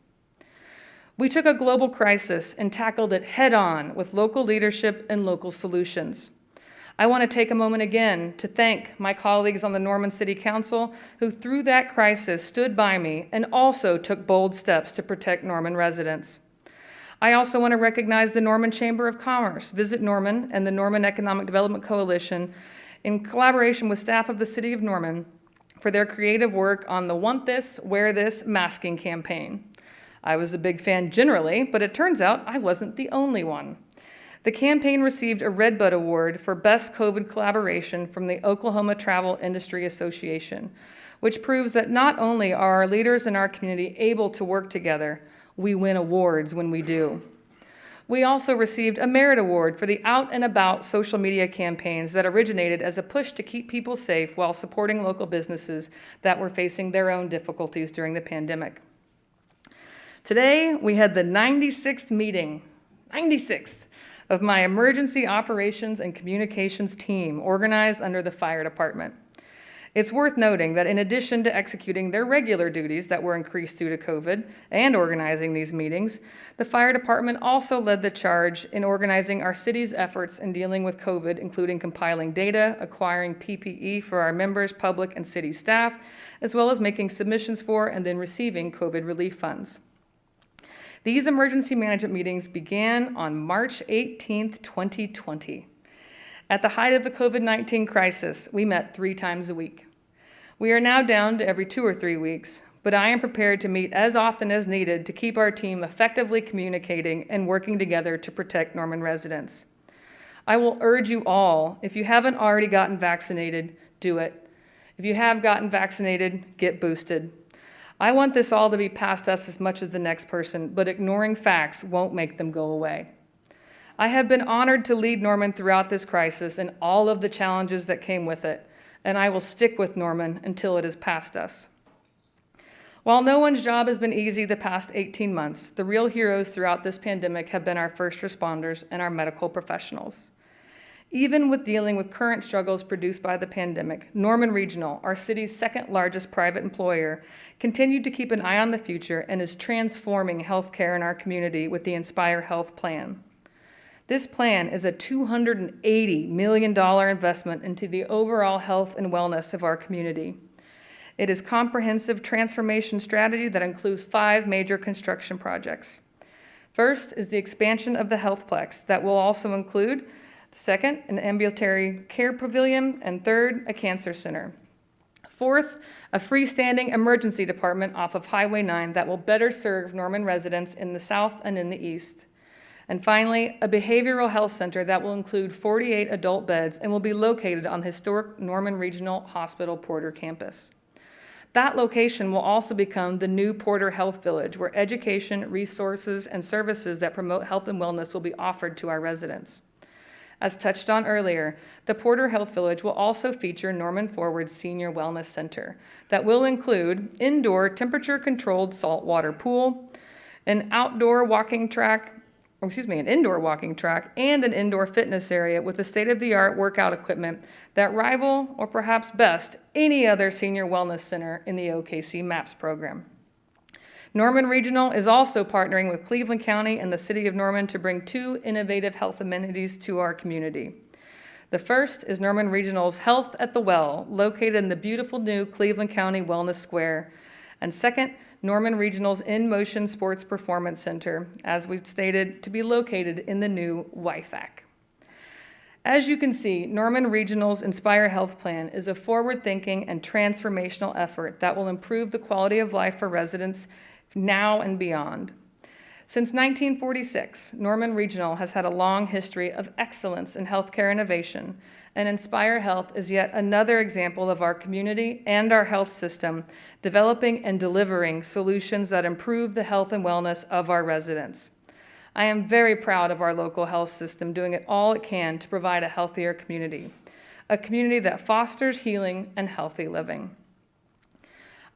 We took a global crisis and tackled it head-on with local leadership and local solutions. I want to take a moment again to thank my colleagues on the Norman City Council who, through that crisis, stood by me and also took bold steps to protect Norman residents. I also want to recognize the Norman Chamber of Commerce, Visit Norman, and the Norman Economic Development Coalition in collaboration with staff of the City of Norman for their creative work on the Want This, Wear This masking campaign. I was a big fan generally, but it turns out I wasn't the only one. The campaign received a Redbud Award for Best COVID Collaboration from the Oklahoma Travel Industry Association, which proves that not only are our leaders in our community able to work together, we win awards when we do. We also received a Merit Award for the out and about social media campaigns that originated as a push to keep people safe while supporting local businesses that were facing their own difficulties during the pandemic. Today, we had the 96th meeting, 96th, of my Emergency Operations and Communications team organized under the Fire Department. It's worth noting that in addition to executing their regular duties that were increased due to COVID and organizing these meetings, the Fire Department also led the charge in organizing our city's efforts in dealing with COVID, including compiling data, acquiring PPE for our members, public, and city staff, as well as making submissions for and then receiving COVID relief funds. These emergency management meetings began on March 18th, 2020. At the height of the COVID-19 crisis, we met 3 times a week. We are now down to every 2 or 3 weeks, but I am prepared to meet as often as needed to keep our team effectively communicating and working together to protect Norman residents. I will urge you all, if you haven't already gotten vaccinated, do it. If you have gotten vaccinated, get boosted. I want this all to be past us as much as the next person, but ignoring facts won't make them go away. I have been honored to lead Norman throughout this crisis and all of the challenges that came with it, and I will stick with Norman until it is past us. While no one's job has been easy the past 18 months, the real heroes throughout this pandemic have been our first responders and our medical professionals. Even with dealing with current struggles produced by the pandemic, Norman Regional, our city's second largest private employer, continued to keep an eye on the future and is transforming healthcare in our community with the Inspire Health Plan. This plan is a $280 million investment into the overall health and wellness of our community. It is a comprehensive transformation strategy that includes 5 major construction projects. First is the expansion of the Healthplex that will also include, second, an ambulatory care pavilion, and third, a cancer center. Fourth, a freestanding emergency department off of Highway 9 that will better serve Norman residents in the south and in the east. And finally, a behavioral health center that will include 48 adult beds and will be located on the historic Norman Regional Hospital Porter campus. That location will also become the new Porter Health Village, where education, resources, and services that promote health and wellness will be offered to our residents. As touched on earlier, the Porter Health Village will also feature Norman Forward's Senior Wellness Center that will include indoor temperature-controlled saltwater pool, an indoor walking track, and an indoor fitness area with a state-of-the-art workout equipment that rival, or perhaps best, any other senior wellness center in the OKC MAPS program. Norman Regional is also partnering with Cleveland County and the City of Norman to bring 2 innovative health amenities to our community. The first is Norman Regional's Health at the Well, located in the beautiful new Cleveland County Wellness Square. And second, Norman Regional's In Motion Sports Performance Center, as we stated, to be located in the new WIFAC. As you can see, Norman Regional's Inspire Health Plan is a forward-thinking and transformational effort that will improve the quality of life for residents now and beyond. Since 1946, Norman Regional has had a long history of excellence in healthcare innovation, and Inspire Health is yet another example of our community and our health system developing and delivering solutions that improve the health and wellness of our residents. I am very proud of our local health system doing it all it can to provide a healthier community, a community that fosters healing and healthy living.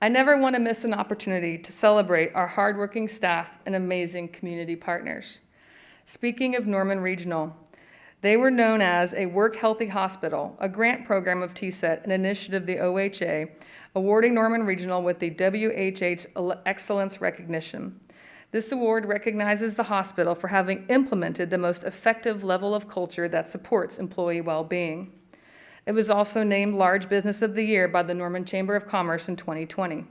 I never want to miss an opportunity to celebrate our hardworking staff and amazing community partners. Speaking of Norman Regional, they were known as a Work Healthy Hospital, a grant program of TSET, an initiative of the OHA, awarding Norman Regional with the WHH Excellence Recognition. This award recognizes the hospital for having implemented the most effective level of culture that supports employee well-being. It was also named Large Business of the Year by the Norman Chamber of Commerce in 2020.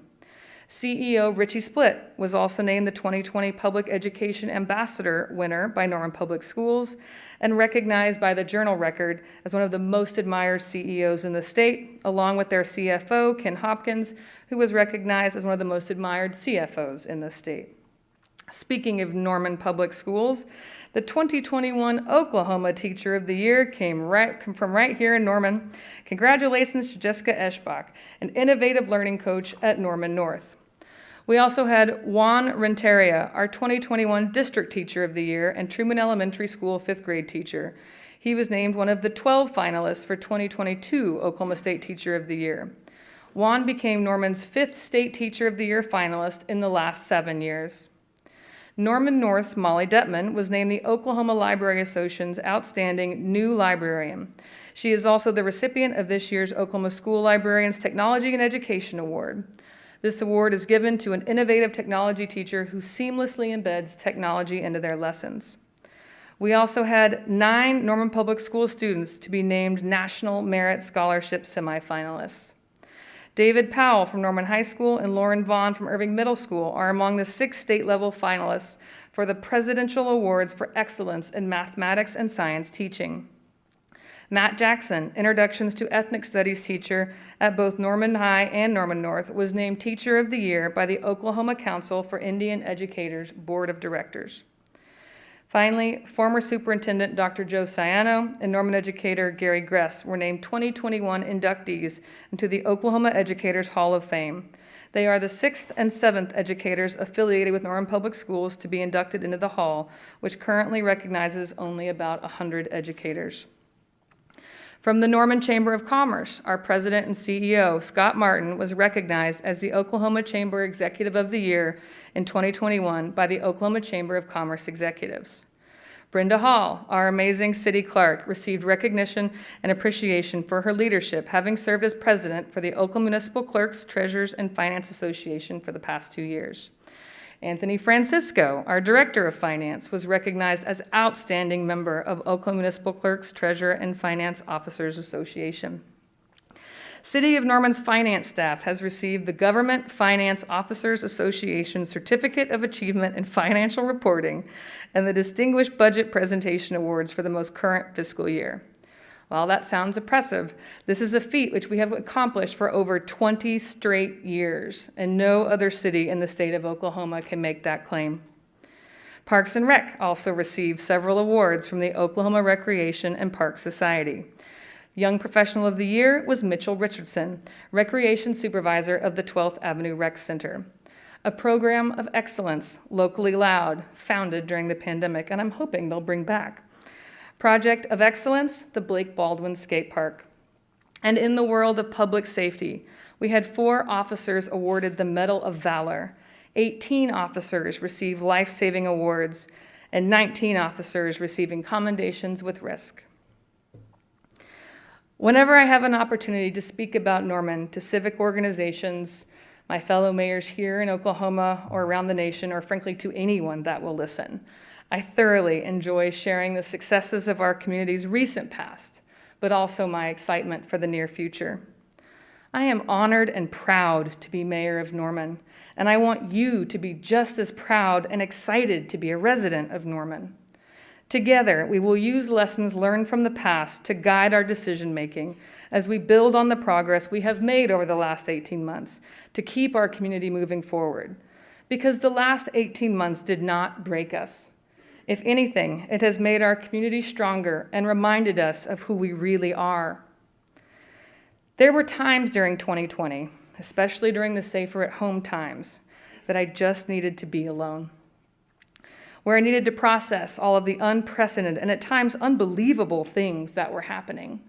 CEO Richie Splitt was also named the 2020 Public Education Ambassador winner by Norman Public Schools and recognized by the Journal Record as one of the most admired CEOs in the state, along with their CFO, Ken Hopkins, who was recognized as one of the most admired CFOs in the state. Speaking of Norman Public Schools, the 2021 Oklahoma Teacher of the Year came from right here in Norman. Congratulations to Jessica Eschbach, an innovative learning coach at Norman North. We also had Juan Renteria, our 2021 District Teacher of the Year and Truman Elementary School 5th grade teacher. He was named one of the 12 finalists for 2022 Oklahoma State Teacher of the Year. Juan became Norman's 5th State Teacher of the Year finalist in the last 7 years. Norman North's Molly Detman was named the Oklahoma Library Association's Outstanding New Librarian. She is also the recipient of this year's Oklahoma School Librarians Technology and Education Award. This award is given to an innovative technology teacher who seamlessly embeds technology into their lessons. We also had 9 Norman Public School students to be named National Merit Scholarship semifinalists. David Powell from Norman High School and Lauren Vaughn from Irving Middle School are among the 6 state-level finalists for the Presidential Awards for Excellence in Mathematics and Science Teaching. Matt Jackson, Introductions to Ethnic Studies teacher at both Norman High and Norman North, was named Teacher of the Year by the Oklahoma Council for Indian Educators Board of Directors. Finally, former Superintendent Dr. Joe Ciano and Norman educator Gary Gress were named 2021 inductees into the Oklahoma Educators Hall of Fame. They are the 6th and 7th educators affiliated with Norman Public Schools to be inducted into the hall, which currently recognizes only about 100 educators. From the Norman Chamber of Commerce, our president and CEO, Scott Martin, was recognized as the Oklahoma Chamber Executive of the Year in 2021 by the Oklahoma Chamber of Commerce Executives. Brenda Hall, our amazing city clerk, received recognition and appreciation for her leadership, having served as president for the Oklahoma Municipal Clerks, Treasurers, and Finance Association for the past 2 years. Anthony Francisco, our Director of Finance, was recognized as outstanding member of Oklahoma Municipal Clerks, Treasurer, and Finance Officers Association. City of Norman's finance staff has received the Government Finance Officers Association Certificate of Achievement in Financial Reporting and the Distinguished Budget Presentation Awards for the most current fiscal year. While that sounds oppressive, this is a feat which we have accomplished for over 20 straight years, and no other city in the state of Oklahoma can make that claim. Parks and Rec also received several awards from the Oklahoma Recreation and Park Society. Young Professional of the Year was Mitchell Richardson, Recreation Supervisor of the 12th Avenue Rec Center, a program of excellence, locally loud, founded during the pandemic, and I'm hoping they'll bring back. Project of Excellence, the Blake Baldwin Skate Park. And in the world of public safety, we had 4 officers awarded the Medal of Valor, 18 officers received life-saving awards, and 19 officers receiving commendations with risk. Whenever I have an opportunity to speak about Norman to civic organizations, my fellow mayors here in Oklahoma or around the nation, or frankly to anyone that will listen, I thoroughly enjoy sharing the successes of our community's recent past, but also my excitement for the near future. I am honored and proud to be mayor of Norman, and I want you to be just as proud and excited to be a resident of Norman. Together, we will use lessons learned from the past to guide our decision-making as we build on the progress we have made over the last 18 months to keep our community moving forward. Because the last 18 months did not break us. If anything, it has made our community stronger and reminded us of who we really are. There were times during 2020, especially during the safer at home times, that I just needed to be alone, where I needed to process all of the unprecedented and at times unbelievable things that were happening.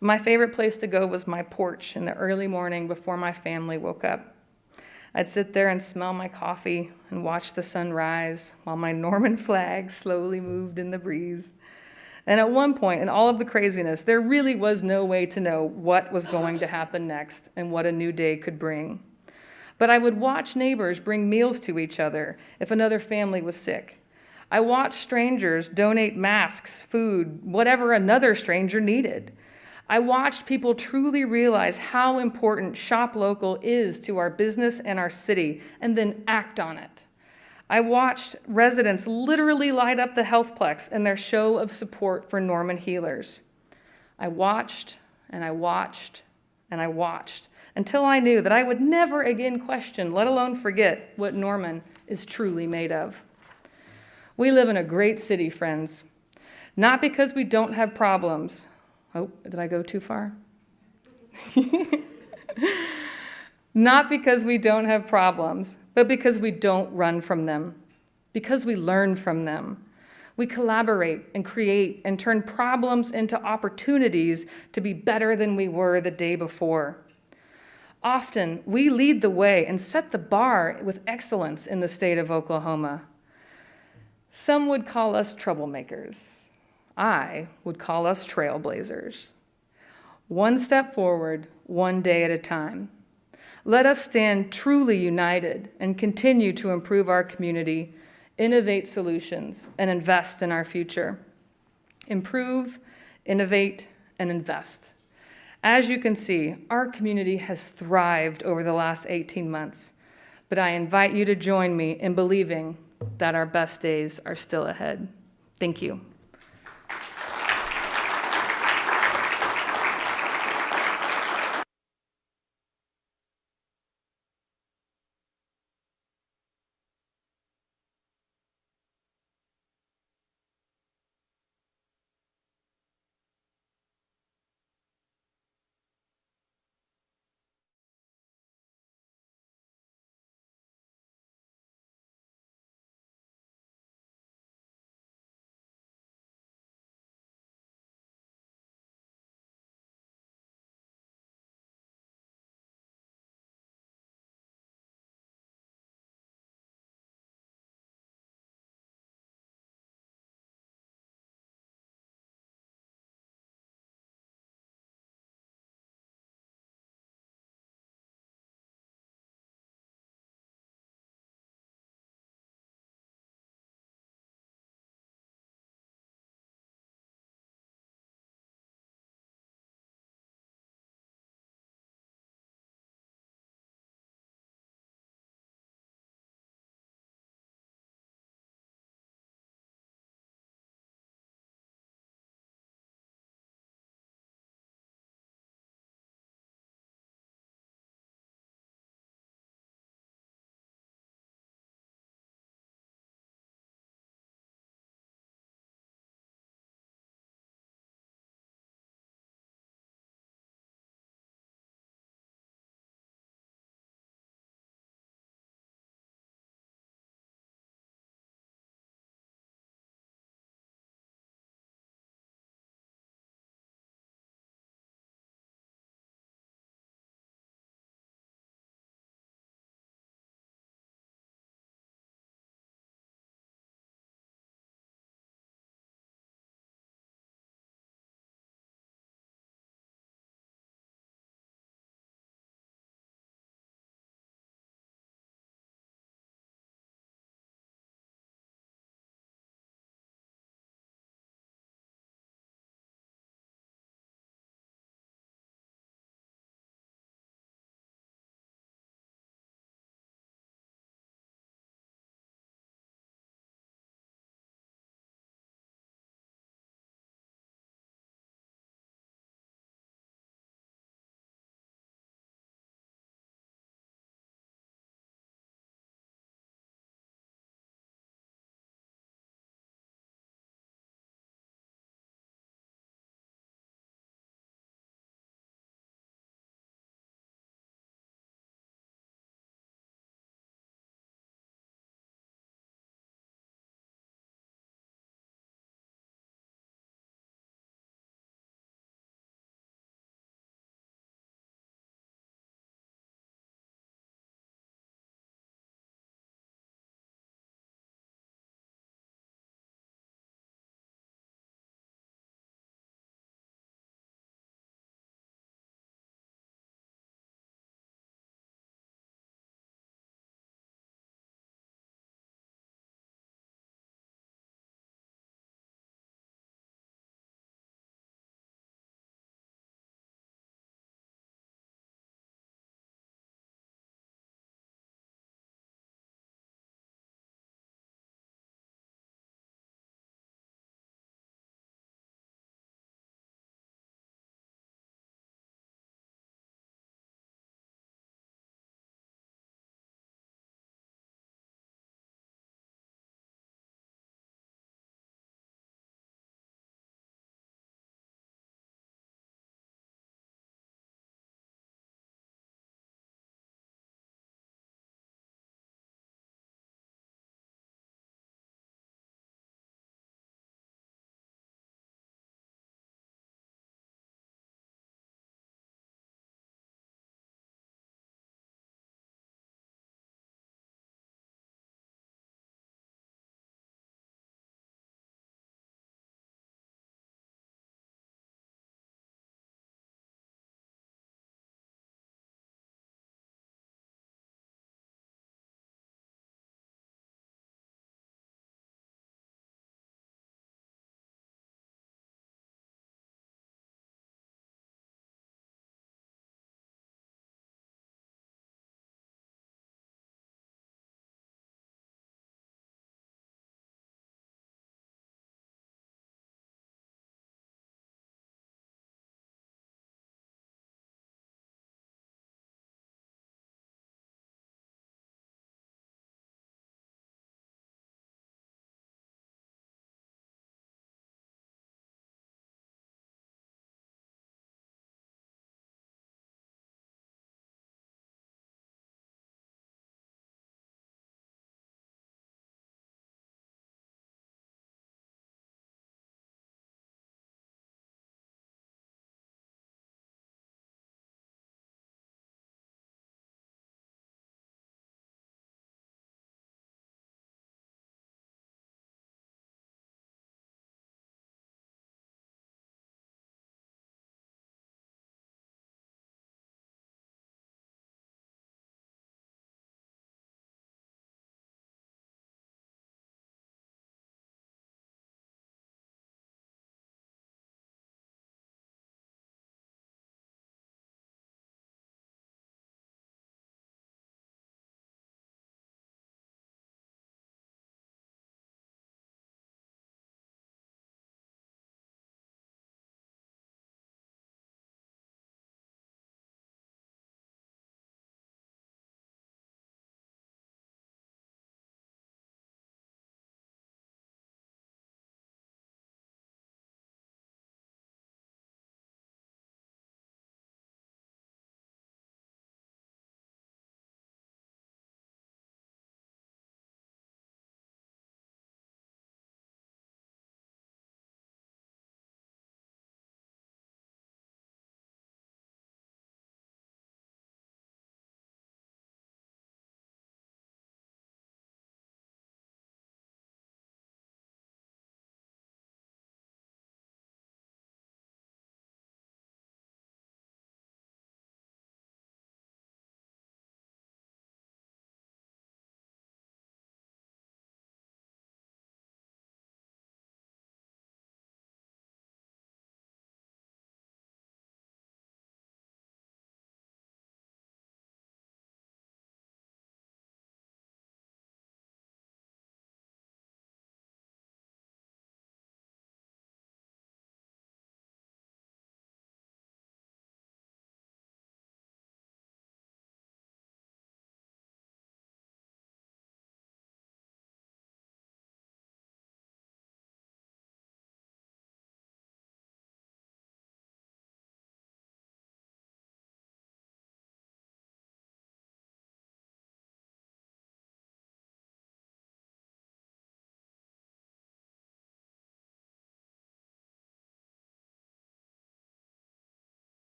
My favorite place to go was my porch in the early morning before my family woke up. I'd sit there and smell my coffee and watch the sun rise while my Norman flag slowly moved in the breeze. And at one point in all of the craziness, there really was no way to know what was going to happen next and what a new day could bring. But I would watch neighbors bring meals to each other if another family was sick. I watched strangers donate masks, food, whatever another stranger needed. I watched people truly realize how important shop local is to our business and our city, and then act on it. I watched residents literally light up the Healthplex in their show of support for Norman healers. I watched and I watched and I watched until I knew that I would never again question, let alone forget, what Norman is truly made of. We live in a great city, friends, not because we don't have problems. Oh, did I go too far? Not because we don't have problems, but because we don't run from them, because we learn from them. We collaborate and create and turn problems into opportunities to be better than we were the day before. Often, we lead the way and set the bar with excellence in the state of Oklahoma. Some would call us troublemakers. I would call us trailblazers. One step forward, one day at a time. Let us stand truly united and continue to improve our community, innovate solutions, and invest in our future. Improve, innovate, and invest. As you can see, our community has thrived over the last 18 months, but I invite you to join me in believing that our best days are still ahead. Thank you.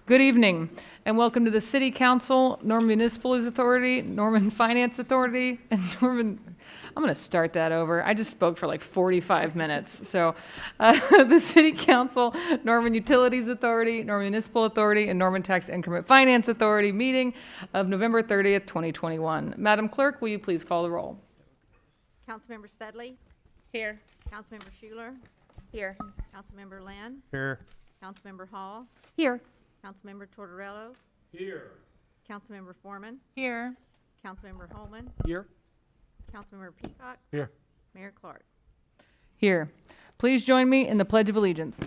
Good evening, and welcome to the City Council, Norman Municipal Authority, Norman Finance Authority, and Norman, I'm going to start that over. I just spoke for like 45 minutes. So the City Council, Norman Utilities Authority, Norman Municipal Authority, and Norman Tax Increment Finance Authority meeting of November 30th, 2021. Madam Clerk, will you please call the roll?
Councilmember Studley.
Here.
Councilmember Schuler.
Here.
Councilmember Land.
Here.
Councilmember Hall.
Here.
Councilmember Tortorello.
Here.
Councilmember Foreman.
Here.
Councilmember Holman.
Here.
Councilmember Peacock.
Here.
Mayor Clark.
Here. Please join me in the Pledge of Allegiance.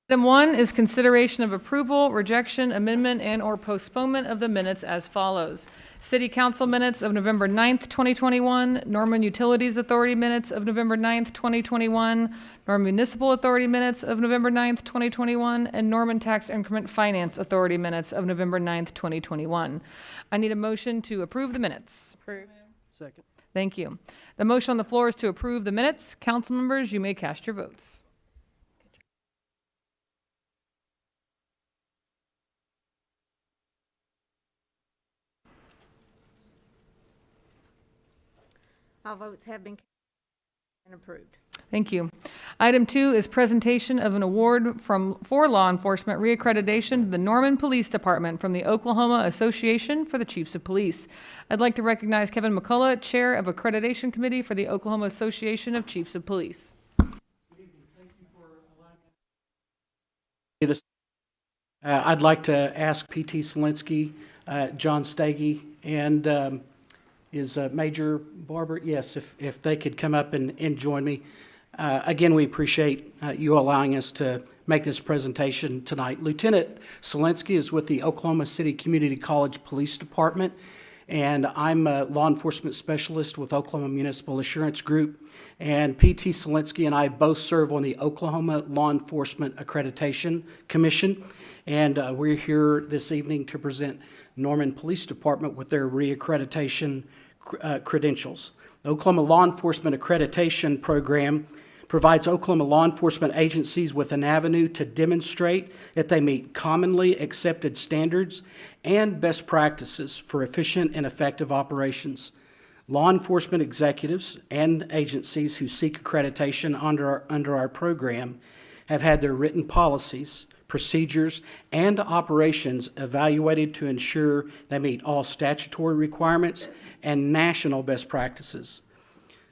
Item 1 is consideration of approval, rejection, amendment, and/or postponement of the minutes as follows. City Council minutes of November 9th, 2021, Norman Utilities Authority minutes of November 9th, 2021, Norman Municipal Authority minutes of November 9th, 2021, and Norman Tax Increment Finance Authority minutes of November 9th, 2021. I need a motion to approve the minutes.
Approve.
Second.
Thank you. The motion on the floor is to approve the minutes. Council members, you may cast your votes.
All votes have been and approved.
Thank you. Item 2 is presentation of an award for law enforcement reaccreditation to the Norman Police Department from the Oklahoma Association for the Chiefs of Police. I'd like to recognize Kevin McCullough, Chair of Accreditation Committee for the Oklahoma Association of Chiefs of Police.
I'd like to ask P.T. Selinsky, John Stagey, and is Major Barber, yes, if they could come up and join me. Again, we appreciate you allowing us to make this presentation tonight. Lieutenant Selinsky is with the Oklahoma City Community College Police Department, and I'm a law enforcement specialist with Oklahoma Municipal Assurance Group. And P.T. Selinsky and I both serve on the Oklahoma Law Enforcement Accreditation Commission, and we're here this evening to present Norman Police Department with their reaccreditation credentials. The Oklahoma Law Enforcement Accreditation Program provides Oklahoma law enforcement agencies with an avenue to demonstrate that they meet commonly accepted standards and best practices for efficient and effective operations. Law enforcement executives and agencies who seek accreditation under our program have had their written policies, procedures, and operations evaluated to ensure they meet all statutory requirements and national best practices.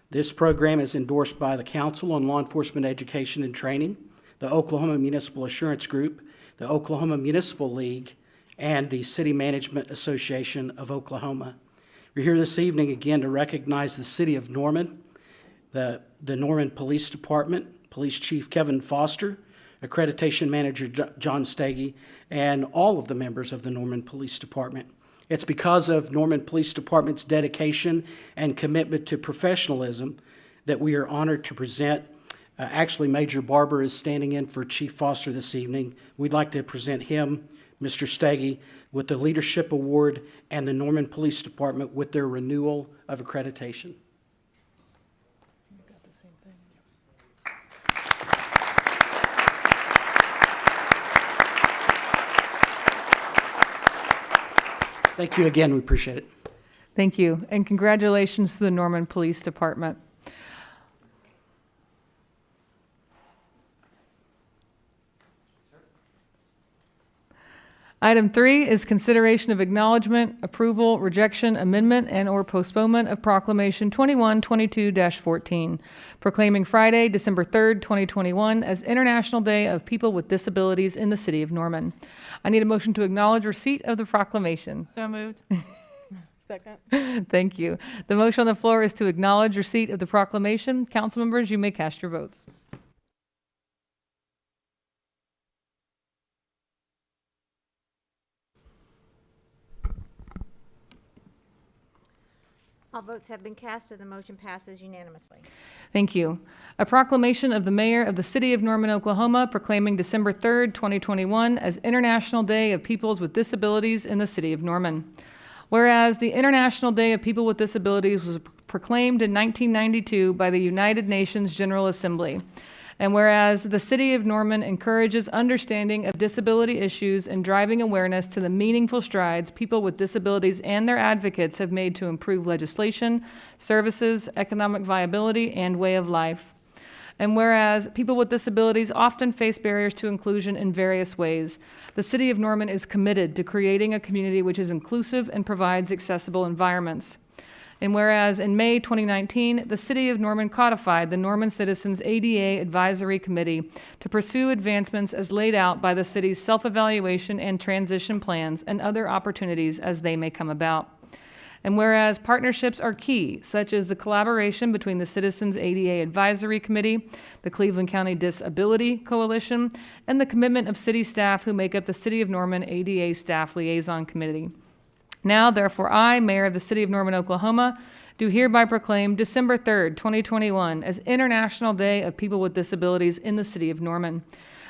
This program is endorsed by the Council on Law Enforcement Education and Training, the Oklahoma Municipal Assurance Group, the Oklahoma Municipal League, and the City Management Association of Oklahoma. We're here this evening again to recognize the City of Norman, the Norman Police Department, Police Chief Kevin Foster, Accreditation Manager John Stagey, and all of the members of the Norman Police Department. It's because of Norman Police Department's dedication and commitment to professionalism that we are honored to present. Actually, Major Barber is standing in for Chief Foster this evening. We'd like to present him, Mr. Stagey, with the Leadership Award and the Norman Police Department with their renewal of accreditation. Thank you again. We appreciate it.
Thank you, and congratulations to the Norman Police Department. Item 3 is consideration of acknowledgement, approval, rejection, amendment, and/or postponement of Proclamation 2122-14, proclaiming Friday, December 3rd, 2021 as International Day of People with Disabilities in the City of Norman. I need a motion to acknowledge receipt of the proclamation.
So moved. Second.
Thank you. The motion on the floor is to acknowledge receipt of the proclamation. Council members, you may cast your votes.
All votes have been cast and the motion passes unanimously.
Thank you. A proclamation of the Mayor of the City of Norman, Oklahoma, proclaiming December 3rd, 2021 as International Day of Peoples with Disabilities in the City of Norman. Whereas the International Day of People with Disabilities was proclaimed in 1992 by the United Nations General Assembly. And whereas the City of Norman encourages understanding of disability issues and driving awareness to the meaningful strides people with disabilities and their advocates have made to improve legislation, services, economic viability, and way of life. And whereas people with disabilities often face barriers to inclusion in various ways, the City of Norman is committed to creating a community which is inclusive and provides accessible environments. And whereas in May 2019, the City of Norman codified the Norman Citizens ADA Advisory Committee to pursue advancements as laid out by the city's self-evaluation and transition plans and other opportunities as they may come about. And whereas partnerships are key, such as the collaboration between the Citizens ADA Advisory Committee, the Cleveland County Disability Coalition, and the commitment of city staff who make up the City of Norman ADA Staff Liaison Committee. Now, therefore, I, Mayor of the City of Norman, Oklahoma, do hereby proclaim December 3rd, 2021 as International Day of People with Disabilities in the City of Norman.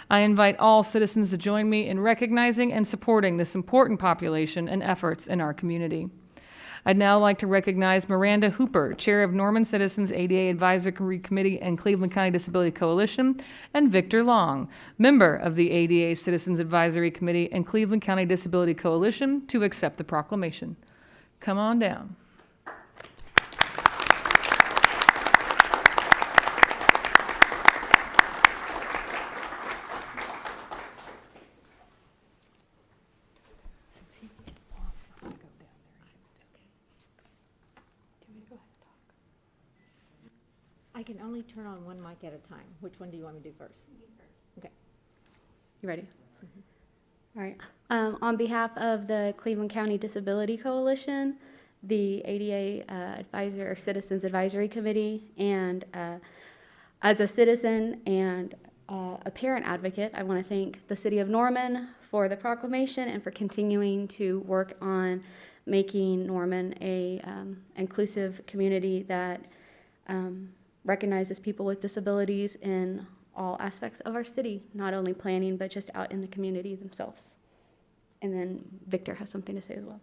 I invite all citizens to join me in recognizing and supporting this important population and efforts in our community. I'd now like to recognize Miranda Hooper, Chair of Norman Citizens ADA Advisory Committee and Cleveland County Disability Coalition, and Victor Long, member of the ADA Citizens Advisory Committee and Cleveland County Disability Coalition, to accept the proclamation. Come on down.
I can only turn on one mic at a time. Which one do you want me to do first? Okay.
You ready? All right. On behalf of the Cleveland County Disability Coalition, the ADA Citizens Advisory Committee, and as a citizen and a parent advocate, I want to thank the City of Norman for the proclamation and for continuing to work on making Norman a inclusive community that recognizes people with disabilities in all aspects of our city, not only planning, but just out in the community themselves. And then Victor has something to say as well.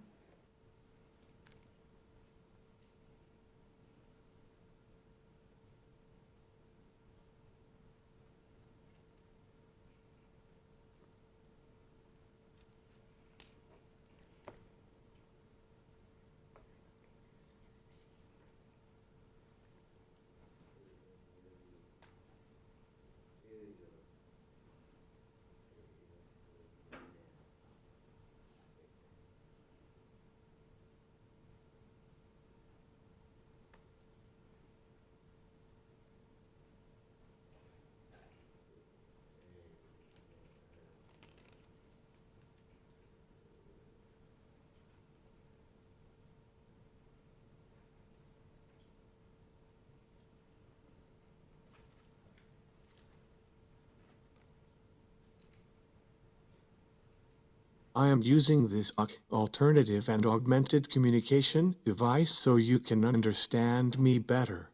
I am using this alternative and augmented communication device so you can understand me better.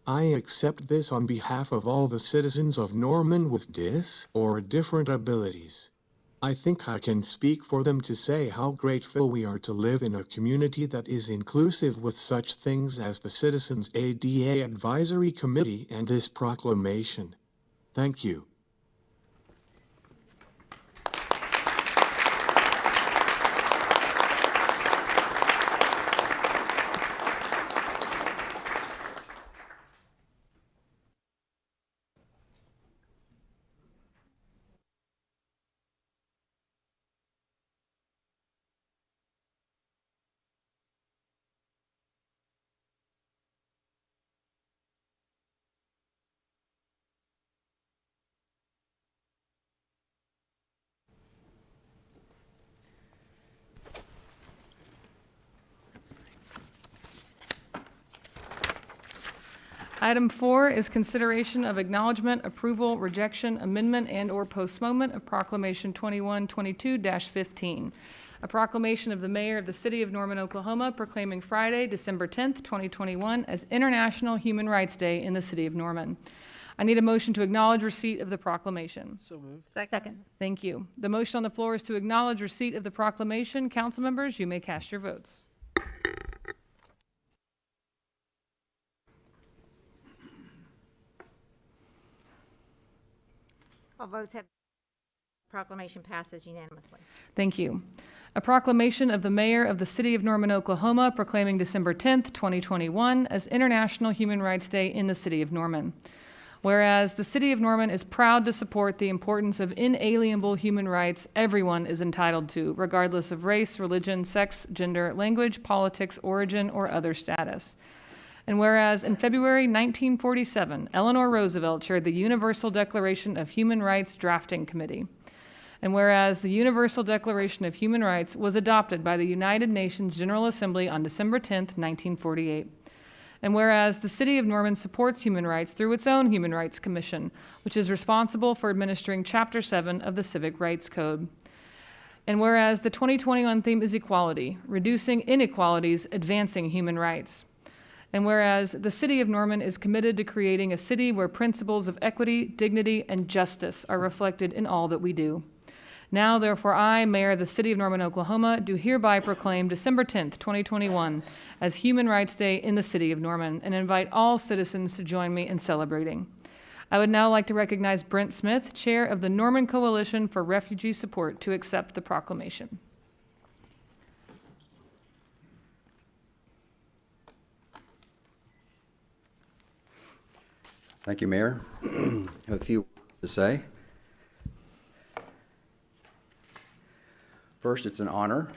I accept this on behalf of all the citizens of Norman with dis or different abilities. I think I can speak for them to say how grateful we are to live in a community that is inclusive with such things as the Citizens ADA Advisory Committee and this proclamation. Thank you.
Item 4 is consideration of acknowledgement, approval, rejection, amendment, and/or postponement of Proclamation 2122-15, a proclamation of the mayor of the city of Norman, Oklahoma, proclaiming Friday, December 10th, 2021, as International Human Rights Day in the city of Norman. I need a motion to acknowledge receipt of the proclamation.
So moved.
Second.
Thank you. The motion on the floor is to acknowledge receipt of the proclamation. Council members, you may cast your votes.
All votes have, proclamation passes unanimously.
Thank you. A proclamation of the mayor of the city of Norman, Oklahoma, proclaiming December 10th, 2021 as International Human Rights Day in the city of Norman. Whereas the city of Norman is proud to support the importance of inalienable human rights everyone is entitled to, regardless of race, religion, sex, gender, language, politics, origin, or other status. And whereas in February 1947, Eleanor Roosevelt chaired the Universal Declaration of Human Rights Drafting Committee. And whereas the Universal Declaration of Human Rights was adopted by the United Nations General Assembly on December 10th, 1948. And whereas the city of Norman supports human rights through its own Human Rights Commission, which is responsible for administering Chapter 7 of the Civic Rights Code. And whereas the 2021 theme is equality, reducing inequalities, advancing human rights. And whereas the city of Norman is committed to creating a city where principles of equity, dignity, and justice are reflected in all that we do. Now, therefore, I, Mayor of the City of Norman, Oklahoma, do hereby proclaim December 10th, 2021 as Human Rights Day in the City of Norman and invite all citizens to join me in celebrating. I would now like to recognize Brent Smith, Chair of the Norman Coalition for Refugee Support, to accept the proclamation.
Thank you, Mayor. I have a few words to say. First, it's an honor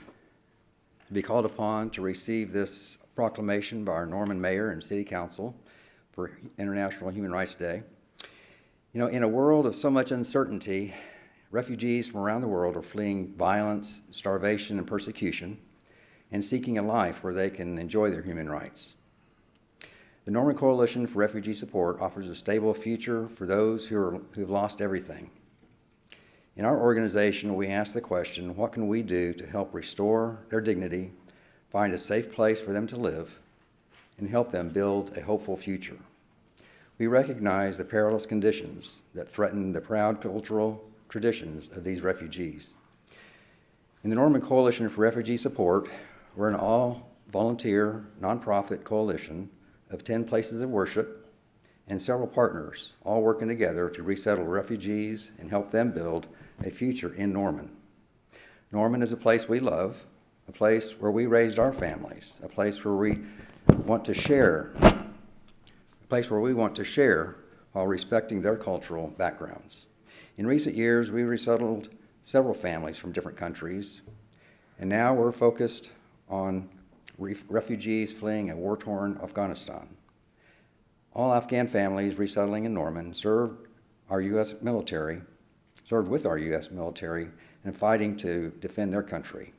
to be called upon to receive this proclamation by our Norman Mayor and City Council for International Human Rights Day. You know, in a world of so much uncertainty, refugees from around the world are fleeing violence, starvation, and persecution, and seeking a life where they can enjoy their human rights. The Norman Coalition for Refugee Support offers a stable future for those who've lost everything. In our organization, we ask the question, what can we do to help restore their dignity, find a safe place for them to live, and help them build a hopeful future? We recognize the perilous conditions that threaten the proud cultural traditions of these refugees. In the Norman Coalition for Refugee Support, we're an all-volunteer, nonprofit coalition of 10 places of worship and several partners, all working together to resettle refugees and help them build a future in Norman. Norman is a place we love, a place where we raised our families, a place where we want to share, while respecting their cultural backgrounds. In recent years, we resettled several families from different countries, and now we're focused on refugees fleeing a war-torn Afghanistan. All Afghan families resettling in Norman served with our U.S. military and fighting to defend their country.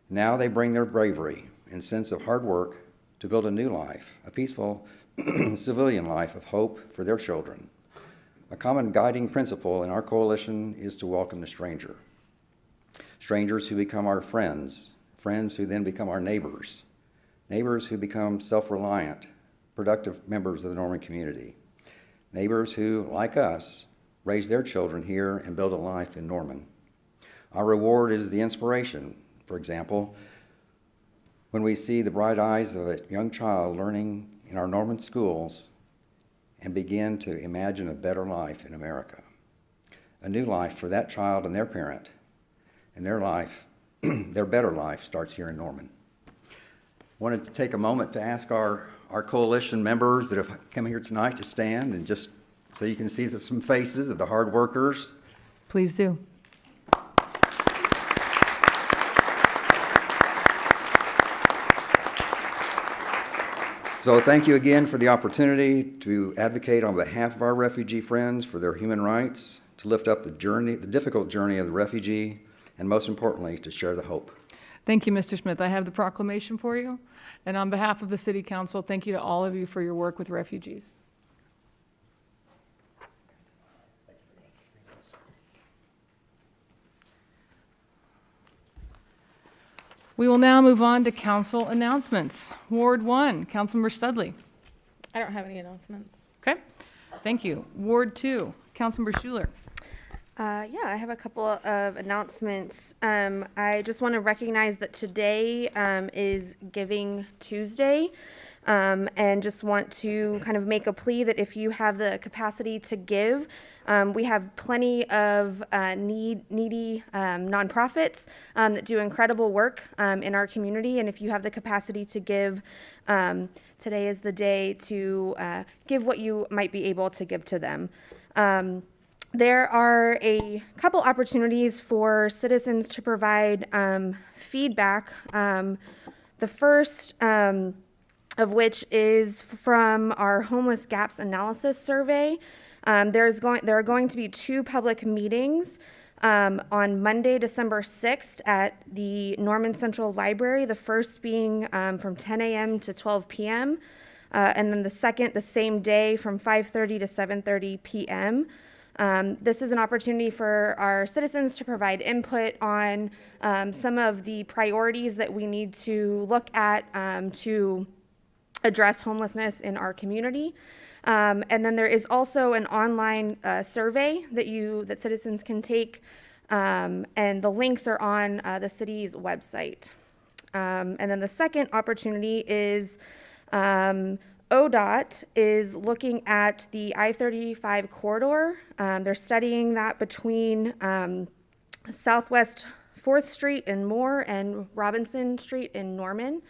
Now they bring their bravery and sense of hard work to build a new life, a peaceful civilian life of hope for their children. A common guiding principle in our coalition is to welcome the stranger. Strangers who become our friends, friends who then become our neighbors, neighbors who become self-reliant, productive members of the Norman community, neighbors who, like us, raise their children here and build a life in Norman. Our reward is the inspiration. For example, when we see the bright eyes of a young child learning in our Norman schools and begin to imagine a better life in America, a new life for that child and their parent, and their life, their better life starts here in Norman. Wanted to take a moment to ask our coalition members that have come here tonight to stand and just so you can see some faces of the hard workers.
Please do.
So thank you again for the opportunity to advocate on behalf of our refugee friends for their human rights, to lift up the difficult journey of the refugee, and most importantly, to share the hope.
Thank you, Mr. Smith. I have the proclamation for you. And on behalf of the City Council, thank you to all of you for your work with refugees. We will now move on to council announcements. Ward 1, Councilmember Studley.
I don't have any announcements.
Okay, thank you. Ward 2, Councilmember Schuler.
Yeah, I have a couple of announcements. I just want to recognize that today is Giving Tuesday, and just want to kind of make a plea that if you have the capacity to give, we have plenty of needy nonprofits that do incredible work in our community, and if you have the capacity to give, today is the day to give what you might be able to give to them. There are a couple opportunities for citizens to provide feedback. The first of which is from our Homeless Gaps Analysis Survey. There are going to be 2 public meetings on Monday, December 6th at the Norman Central Library, the first being from 10 a.m. to 12 p.m., and then the second the same day from 5:30 to 7:30 p.m. This is an opportunity for our citizens to provide input on some of the priorities that we need to look at to address homelessness in our community. And then there is also an online survey that citizens can take, and the links are on the city's website. And then the second opportunity is ODOT is looking at the I-35 corridor. They're studying that between Southwest 4th Street in Moore and Robinson Street in Norman.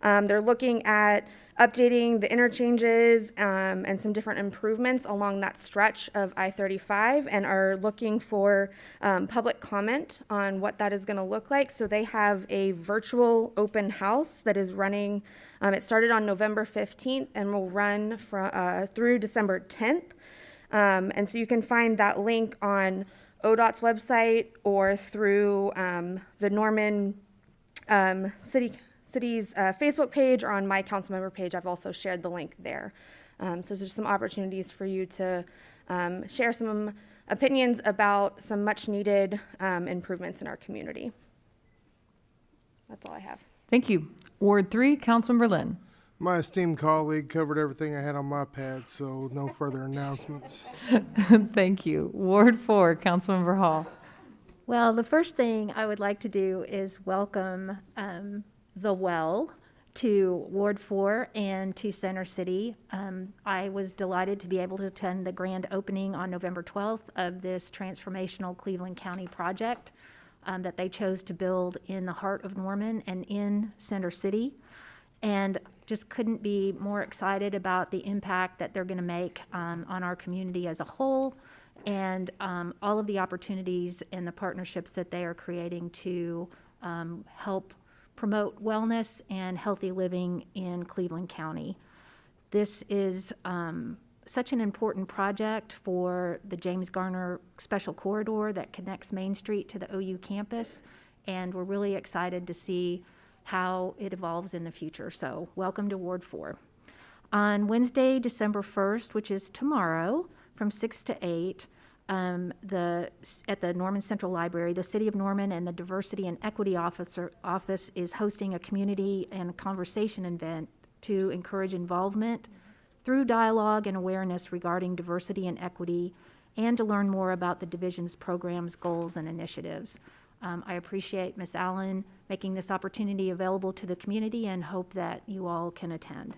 They're looking at updating the interchanges and some different improvements along that stretch of I-35, and are looking for public comment on what that is going to look like. So they have a virtual open house that is running. It started on November 15th and will run through December 10th. And so you can find that link on ODOT's website or through the Norman City's Facebook page, or on my council member page. I've also shared the link there. So there's just some opportunities for you to share some opinions about some much needed improvements in our community. That's all I have.
Thank you. Ward 3, Councilmember Lynn.
My esteemed colleague covered everything I had on my pad, so no further announcements.
Thank you. Ward 4, Councilmember Hall.
Well, the first thing I would like to do is welcome the Well to Ward 4 and to Center City. I was delighted to be able to attend the grand opening on November 12th of this transformational Cleveland County project that they chose to build in the heart of Norman and in Center City. And just couldn't be more excited about the impact that they're going to make on our community as a whole, and all of the opportunities and the partnerships that they are creating to help promote wellness and healthy living in Cleveland County. This is such an important project for the James Garner Special Corridor that connects Main Street to the OU campus, and we're really excited to see how it evolves in the future. So welcome to Ward 4. On Wednesday, December 1st, which is tomorrow, from 6 to 8, at the Norman Central Library, the City of Norman and the Diversity and Equity Office is hosting a community and conversation event to encourage involvement through dialogue and awareness regarding diversity and equity, and to learn more about the division's programs, goals, and initiatives. I appreciate Ms. Allen making this opportunity available to the community, and hope that you all can attend.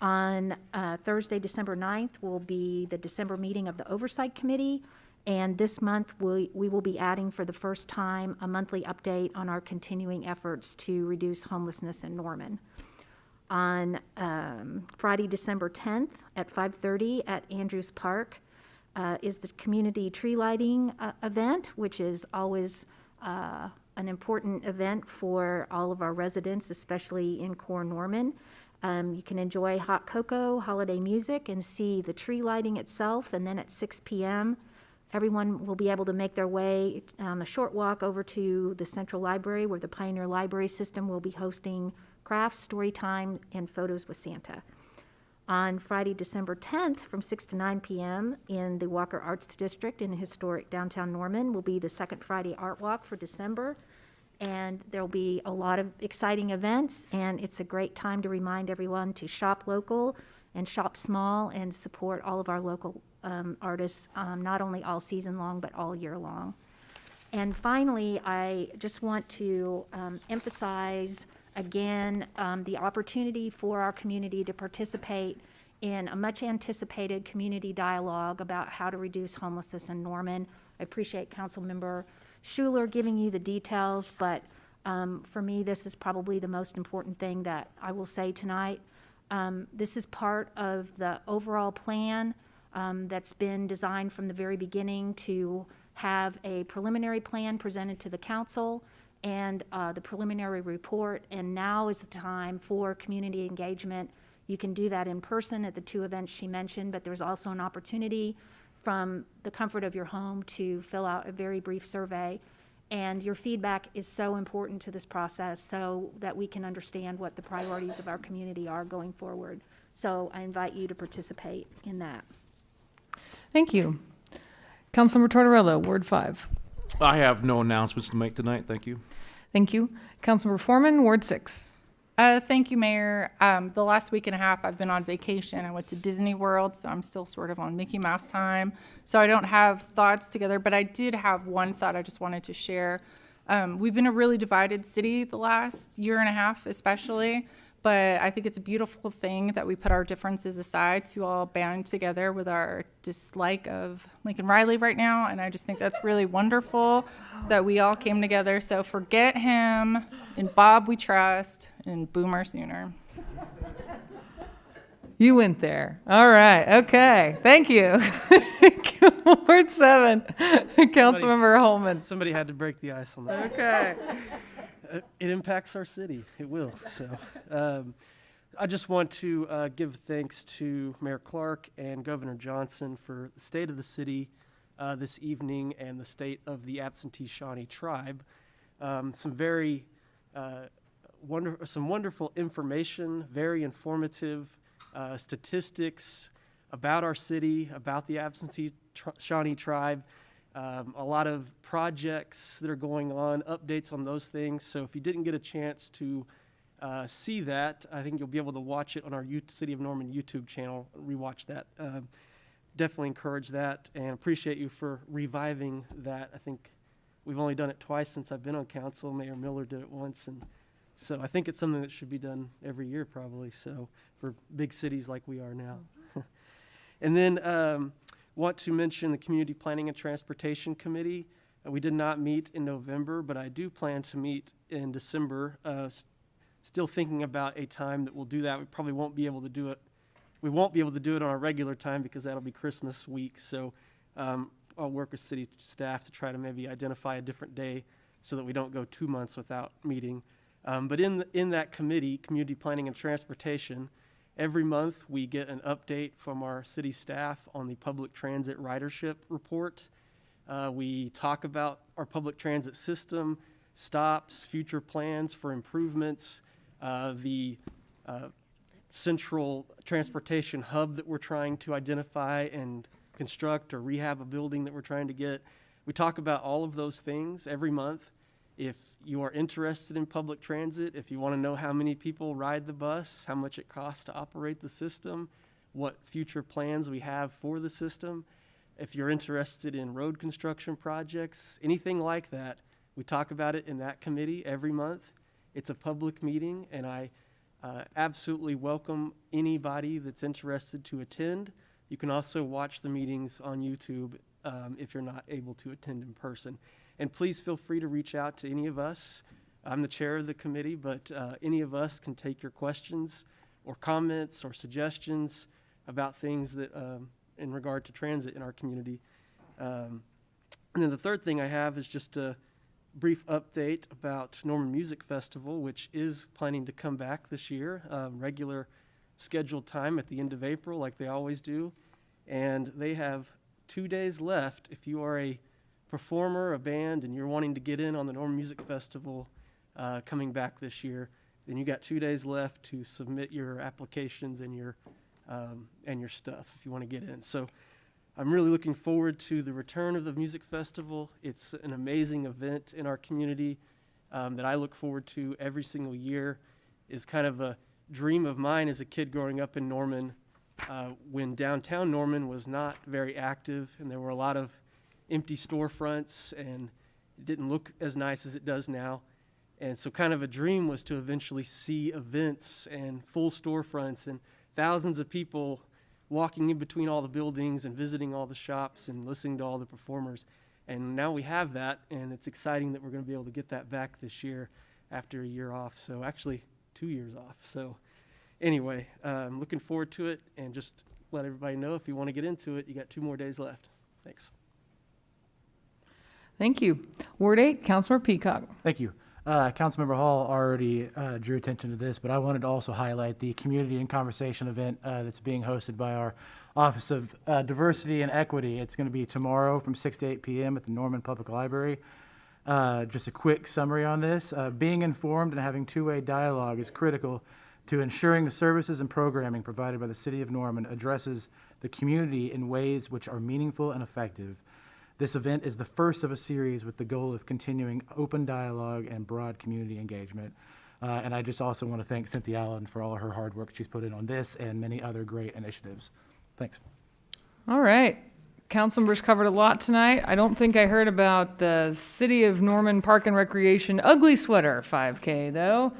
On Thursday, December 9th, will be the December meeting of the Oversight Committee, and this month we will be adding for the first time a monthly update on our continuing efforts to reduce homelessness in Norman. On Friday, December 10th at 5:30 at Andrews Park is the community tree lighting event, which is always an important event for all of our residents, especially in core Norman. You can enjoy hot cocoa, holiday music, and see the tree lighting itself. And then at 6 p.m., everyone will be able to make their way on a short walk over to the Central Library, where the Pioneer Library System will be hosting crafts, story time, and photos with Santa. On Friday, December 10th, from 6 to 9 p.m. in the Walker Arts District in historic downtown Norman will be the second Friday Art Walk for December. and there'll be a lot of exciting events, and it's a great time to remind everyone to shop local and shop small and support all of our local artists, not only all season long, but all year long. And finally, I just want to emphasize again the opportunity for our community to participate in a much anticipated community dialogue about how to reduce homelessness in Norman. I appreciate Councilmember Schuler giving you the details, but for me, this is probably the most important thing that I will say tonight. This is part of the overall plan that's been designed from the very beginning to have a preliminary plan presented to the council and the preliminary report, and now is the time for community engagement. You can do that in person at the 2 events she mentioned, but there's also an opportunity from the comfort of your home to fill out a very brief survey. And your feedback is so important to this process so that we can understand what the priorities of our community are going forward. So I invite you to participate in that.
Thank you. Councilmember Tortorella, Ward 5.
I have no announcements to make tonight. Thank you.
Thank you. Councilmember Foreman, Ward 6.
Thank you, Mayor. The last week and a half I've been on vacation. I went to Disney World, so I'm still sort of on Mickey Mouse time. So I don't have thoughts together, but I did have one thought I just wanted to share. We've been a really divided city the last year and a half, especially. But I think it's a beautiful thing that we put our differences aside to all band together with our dislike of Lincoln Riley right now. And I just think that's really wonderful that we all came together. So forget him, and Bob we trust, and Boomer sooner.
You went there. All right. Okay. Thank you. Ward 7, Councilmember Holman.
Somebody had to break the ice on that.
Okay.
It impacts our city. It will. So I just want to give thanks to Mayor Clark and Governor Johnson for the state of the city this evening and the state of the absentee Shawnee tribe. Some very wonderful information, very informative statistics about our city, about the absentee Shawnee tribe. A lot of projects that are going on, updates on those things. So if you didn't get a chance to see that, I think you'll be able to watch it on our City of Norman YouTube channel, rewatch that. Definitely encourage that and appreciate you for reviving that. I think we've only done it twice since I've been on council. Mayor Miller did it once, and so I think it's something that should be done every year probably, so for big cities like we are now. And then want to mention the Community Planning and Transportation Committee. We did not meet in November, but I do plan to meet in December. Still thinking about a time that we'll do that. We probably won't be able to do it. We won't be able to do it on our regular time because that'll be Christmas week. So I'll work with city staff to try to maybe identify a different day so that we don't go 2 months without meeting. But in that committee, Community Planning and Transportation, every month we get an update from our city staff on the public transit ridership report. We talk about our public transit system, stops, future plans for improvements, the central transportation hub that we're trying to identify and construct or rehab a building that we're trying to get. We talk about all of those things every month. If you are interested in public transit, if you want to know how many people ride the bus, how much it costs to operate the system, what future plans we have for the system, if you're interested in road construction projects, anything like that, we talk about it in that committee every month. It's a public meeting, and I absolutely welcome anybody that's interested to attend. You can also watch the meetings on YouTube if you're not able to attend in person. And please feel free to reach out to any of us. I'm the chair of the committee, but any of us can take your questions or comments or suggestions about things that in regard to transit in our community. And then the third thing I have is just a brief update about Norman Music Festival, which is planning to come back this year, regular scheduled time at the end of April like they always do. And they have 2 days left. If you are a performer, a band, and you're wanting to get in on the Norman Music Festival coming back this year, then you got 2 days left to submit your applications and your stuff if you want to get in. So I'm really looking forward to the return of the music festival. It's an amazing event in our community. that I look forward to every single year. Is kind of a dream of mine as a kid growing up in Norman, when downtown Norman was not very active and there were a lot of empty storefronts and it didn't look as nice as it does now. And so kind of a dream was to eventually see events and full storefronts and thousands of people walking in between all the buildings and visiting all the shops and listening to all the performers. And now we have that, and it's exciting that we're going to be able to get that back this year after a year off. So actually 2 years off. So anyway, I'm looking forward to it, and just let everybody know if you want to get into it, you got 2 more days left. Thanks.
Thank you. Ward 8, Councilor Peacock.
Thank you. Councilmember Hall already drew attention to this, but I wanted to also highlight the Community and Conversation event that's being hosted by our Office of Diversity and Equity. It's going to be tomorrow from 6 to 8 p.m. at the Norman Public Library. Just a quick summary on this. Being informed and having two-way dialogue is critical to ensuring the services and programming provided by the City of Norman addresses the community in ways which are meaningful and effective. This event is the first of a series with the goal of continuing open dialogue and broad community engagement. And I just also want to thank Cynthia Allen for all of her hard work she's put in on this and many other great initiatives. Thanks.
All right. Council members covered a lot tonight. I don't think I heard about the City of Norman Park and Recreation Ugly Sweater 5K, though.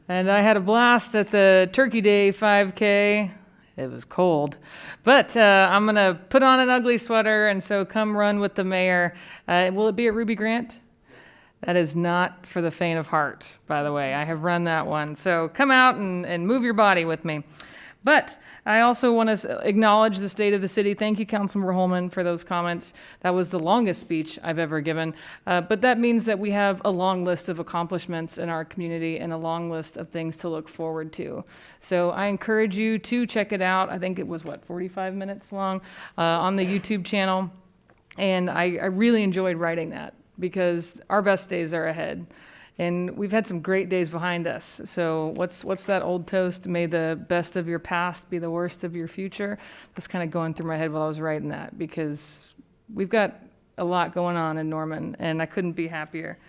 And I had a blast at the Turkey Day 5K. It was cold. But I'm going to put on an ugly sweater, and so come run with the mayor. Will it be at Ruby Grant? That is not for the faint of heart, by the way. I have run that one. So come out and move your body with me. But I also want to acknowledge the state of the city. Thank you, Councilmember Holman, for those comments. That was the longest speech I've ever given. But that means that we have a long list of accomplishments in our community and a long list of things to look forward to. So I encourage you to check it out. I think it was, 45 minutes long on the YouTube channel. And I really enjoyed writing that because our best days are ahead. And we've had some great days behind us. So what's that old toast? May the best of your past be the worst of your future. Just kind of going through my head while I was writing that because we've got a lot going on in Norman, and I couldn't be happier.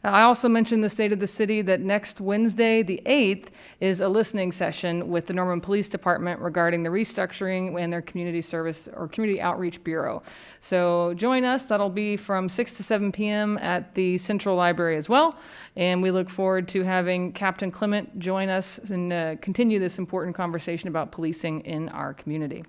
I also mentioned the state of the city that next Wednesday, the 8th, is a listening session with the Norman Police Department regarding the restructuring and their community service or community outreach bureau. So join us. That'll be from 6 to 7 p.m. at the Central Library as well. And we look forward to having Captain Clement join us and continue this important conversation about policing in our community.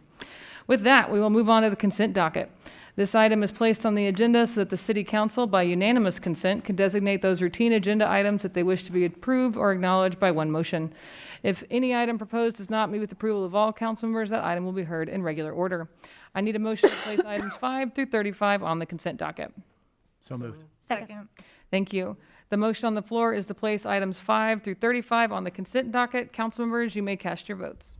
With that, we will move on to the consent docket. This item is placed on the agenda so that the City Council, by unanimous consent, can designate those routine agenda items that they wish to be approved or acknowledged by one motion. If any item proposed does not meet with approval of all council members, that item will be heard in regular order. I need a motion to place items 5 through 35 on the consent docket.
So moved.
Second.
Thank you. The motion on the floor is to place items 5 through 35 on the consent docket. Council members, you may cast your votes.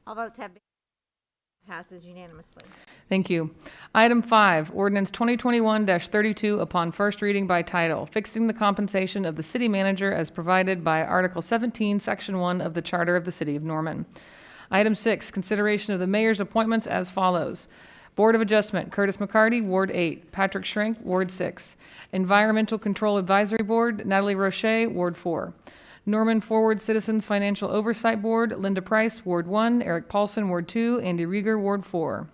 All votes have been passes unanimously.
Thank you. Item 5, Ordinance 2021-32 upon first reading by title, fixing the compensation of the city manager as provided by Article 17, Section 1 of the Charter of the City of Norman. Item 6, consideration of the mayor's appointments as follows. Board of Adjustment, Curtis McCarty, Ward 8. Patrick Schrenk, Ward 6. Environmental Control Advisory Board, Natalie Roche, Ward 4. Norman Forward Citizens Financial Oversight Board, Linda Price, Ward 1, Eric Paulson, Ward 2, Andy Rieger, Ward 4.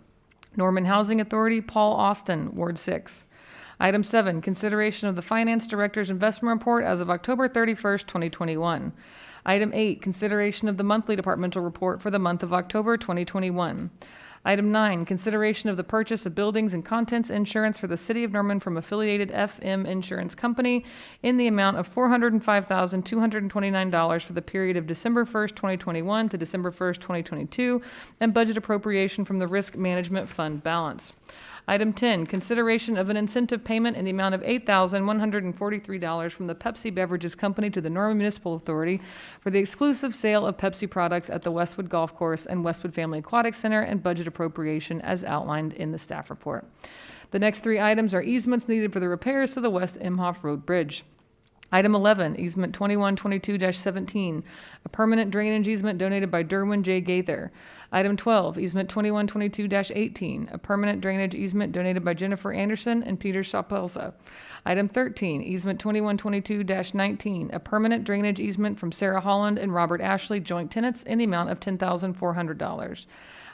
Norman Housing Authority, Paul Austin, Ward 6. Item 7, consideration of the Finance Director's Investment Report as of October 31st, 2021. Item 8, consideration of the monthly departmental report for the month of October 2021. Item 9, consideration of the purchase of buildings and contents insurance for the City of Norman from affiliated FM Insurance Company in the amount of $405,229 for the period of December 1st, 2021 to December 1st, 2022, and budget appropriation from the Risk Management Fund balance. Item 10, consideration of an incentive payment in the amount of $8,143 from the Pepsi Beverages Company to the Norman Municipal Authority for the exclusive sale of Pepsi products at the Westwood Golf Course and Westwood Family Aquatic Center, and budget appropriation as outlined in the staff report. The next 3 items are easements needed for the repairs to the West Imhof Road Bridge. Item 11, easement 2122-17, a permanent drainage easement donated by Derwin J. Gaither. Item 12, easement 2122-18, a permanent drainage easement donated by Jennifer Anderson and Peter Shapelza. Item 13, easement 2122-19, a permanent drainage easement from Sarah Holland and Robert Ashley, joint tenants, in the amount of $10,400.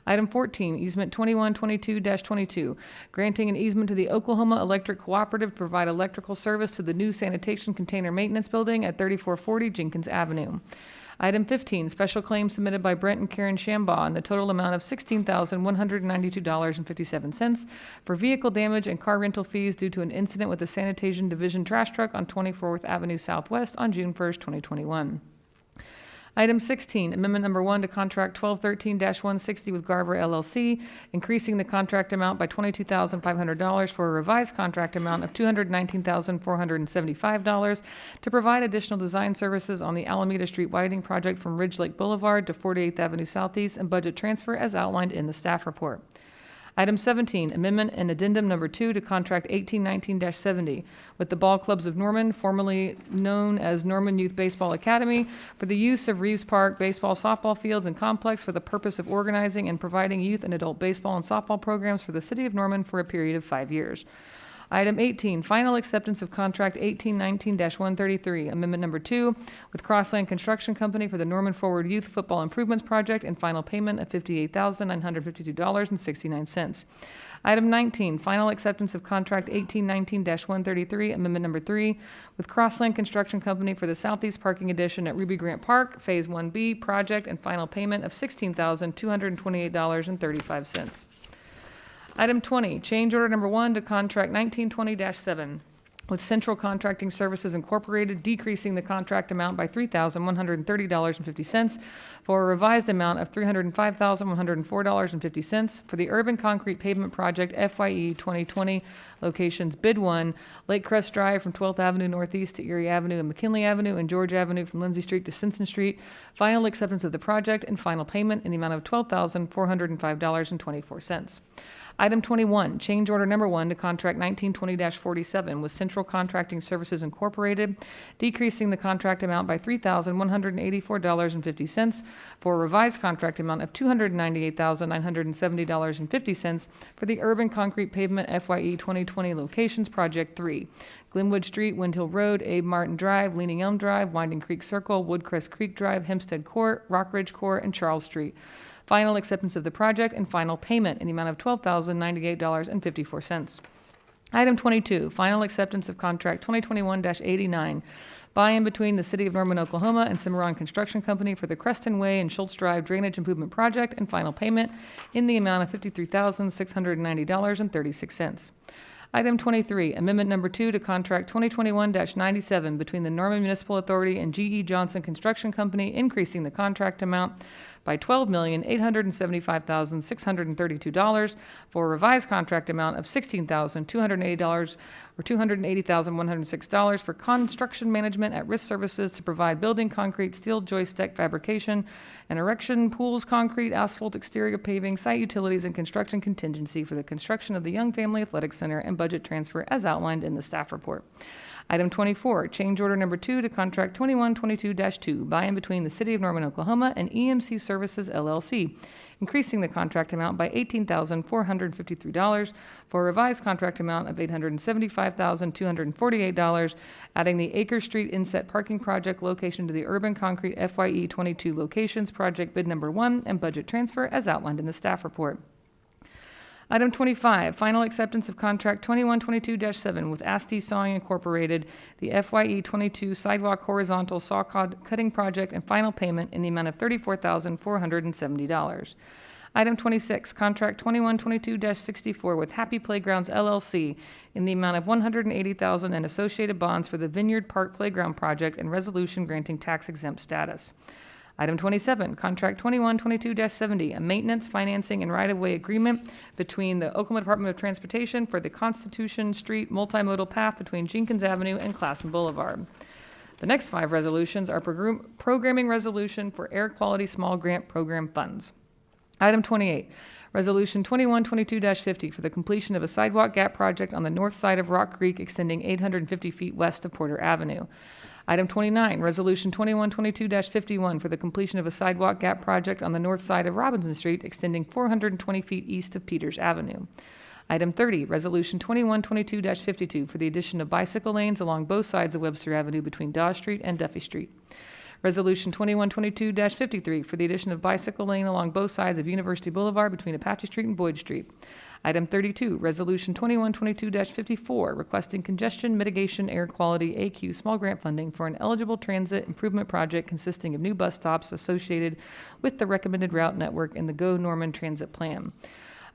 Item 14, easement 2122-22, granting an easement to the Oklahoma Electric Cooperative to provide electrical service to the new sanitation container maintenance building at 3440 Jenkins Avenue. Item 15, special claim submitted by Brent and Karen Shambaugh in the total amount of $16,192.57 for vehicle damage and car rental fees due to an incident with a sanitation division trash truck on 24th Avenue Southwest on June 1st, 2021. Item 16, Amendment Number 1 to Contract 1213-160 with Garver LLC, increasing the contract amount by $22,500 for a revised contract amount of $219,475 to provide additional design services on the Alameda Street widening project from Ridge Lake Boulevard to 48th Avenue Southeast, and budget transfer as outlined in the staff report. Item 17, Amendment and Addendum Number 2 to Contract 1819-70 with the Ball Clubs of Norman, formerly known as Norman Youth Baseball Academy, for the use of Reeves Park baseball, softball fields, and complex for the purpose of organizing and providing youth and adult baseball and softball programs for the City of Norman for a period of 5 years. Item 18, final acceptance of Contract 1819-133, Amendment Number 2, with Crossland Construction Company for the Norman Forward Youth Football Improvements Project, and final payment of $58,952.69. Item 19, final acceptance of Contract 1819-133, Amendment Number 3, with Crossland Construction Company for the Southeast Parking Addition at Ruby Grant Park, Phase 1B project, and final payment of $16,228.35. Item 20, change order number 1 to Contract 1920-7 with Central Contracting Services Incorporated, decreasing the contract amount by $3,130.50 for a revised amount of $305,104.50 for the Urban Concrete Pavement Project FYE 2020 locations Bid 1, Lake Crest Drive from 12th Avenue Northeast to Erie Avenue and McKinley Avenue, and George Avenue from Lindsay Street to Simpson Street. Final acceptance of the project and final payment in the amount of $12,405.24. Item 21, change order number 1 to Contract 1920-47 with Central Contracting Services Incorporated, decreasing the contract amount by $3,184.50 for a revised contract amount of $298,970.50 for the Urban Concrete Pavement FYE 2020 Locations Project 3, Glenwood Street, Windhill Road, Abe Martin Drive, Leaning Elm Drive, Winding Creek Circle, Woodcrest Creek Drive, Hempstead Court, Rockridge Court, and Charles Street. Final acceptance of the project and final payment in the amount of $12,098.54. Item 22, final acceptance of Contract 2021-89, by and between the City of Norman, Oklahoma and Cimarron Construction Company for the Creston Way and Schultz Drive Drainage Improvement Project, and final payment in the amount of $53,690.36. Item 23, Amendment Number 2 to Contract 2021-97 between the Norman Municipal Authority and G.E. Johnson Construction Company, increasing the contract amount by $12,875,632 for a revised contract amount of $16,280 or $280,106 for construction management at risk services to provide building concrete, steel joist deck fabrication and erection, pools, concrete, asphalt, exterior paving, site utilities, and construction contingency for the construction of the Young Family Athletic Center, and budget transfer as outlined in the staff report. Item 24, change order number 2 to Contract 2122-2 by and between the City of Norman, Oklahoma and EMC Services LLC, increasing the contract amount by $18,453 for a revised contract amount of $875,248, adding the Acre Street Inset Parking Project location to the Urban Concrete FYE 22 Locations Project Bid Number 1, and budget transfer as outlined in the staff report. Item 25, final acceptance of Contract 2122-7 with Asti Sawing Incorporated, the FYE 22 Sidewalk Horizontal Saw Cutting Project, and final payment in the amount of $34,470. Item 26, Contract 2122-64 with Happy Playgrounds LLC in the amount of $180,000 and associated bonds for the Vineyard Park Playground Project, and resolution granting tax exempt status. Item 27, Contract 2122-70, a maintenance, financing, and right-of-way agreement between the Oklahoma Department of Transportation for the Constitution Street multimodal path between Jenkins Avenue and Classen Boulevard. The next 5 resolutions are programming resolution for air quality small grant program funds. Item 28, Resolution 2122-50 for the completion of a sidewalk gap project on the north side of Rock Creek extending 850 feet west of Porter Avenue. Item 29, Resolution 2122-51 for the completion of a sidewalk gap project on the north side of Robinson Street extending 420 feet east of Peters Avenue. Item 30, Resolution 2122-52 for the addition of bicycle lanes along both sides of Webster Avenue between Dawes Street and Duffy Street. Resolution 2122-53 for the addition of bicycle lane along both sides of University Boulevard between Apache Street and Boyd Street. Item 32, Resolution 2122-54 requesting congestion mitigation air quality AQ small grant funding for an eligible transit improvement project consisting of new bus stops associated with the recommended route network in the Go Norman Transit Plan.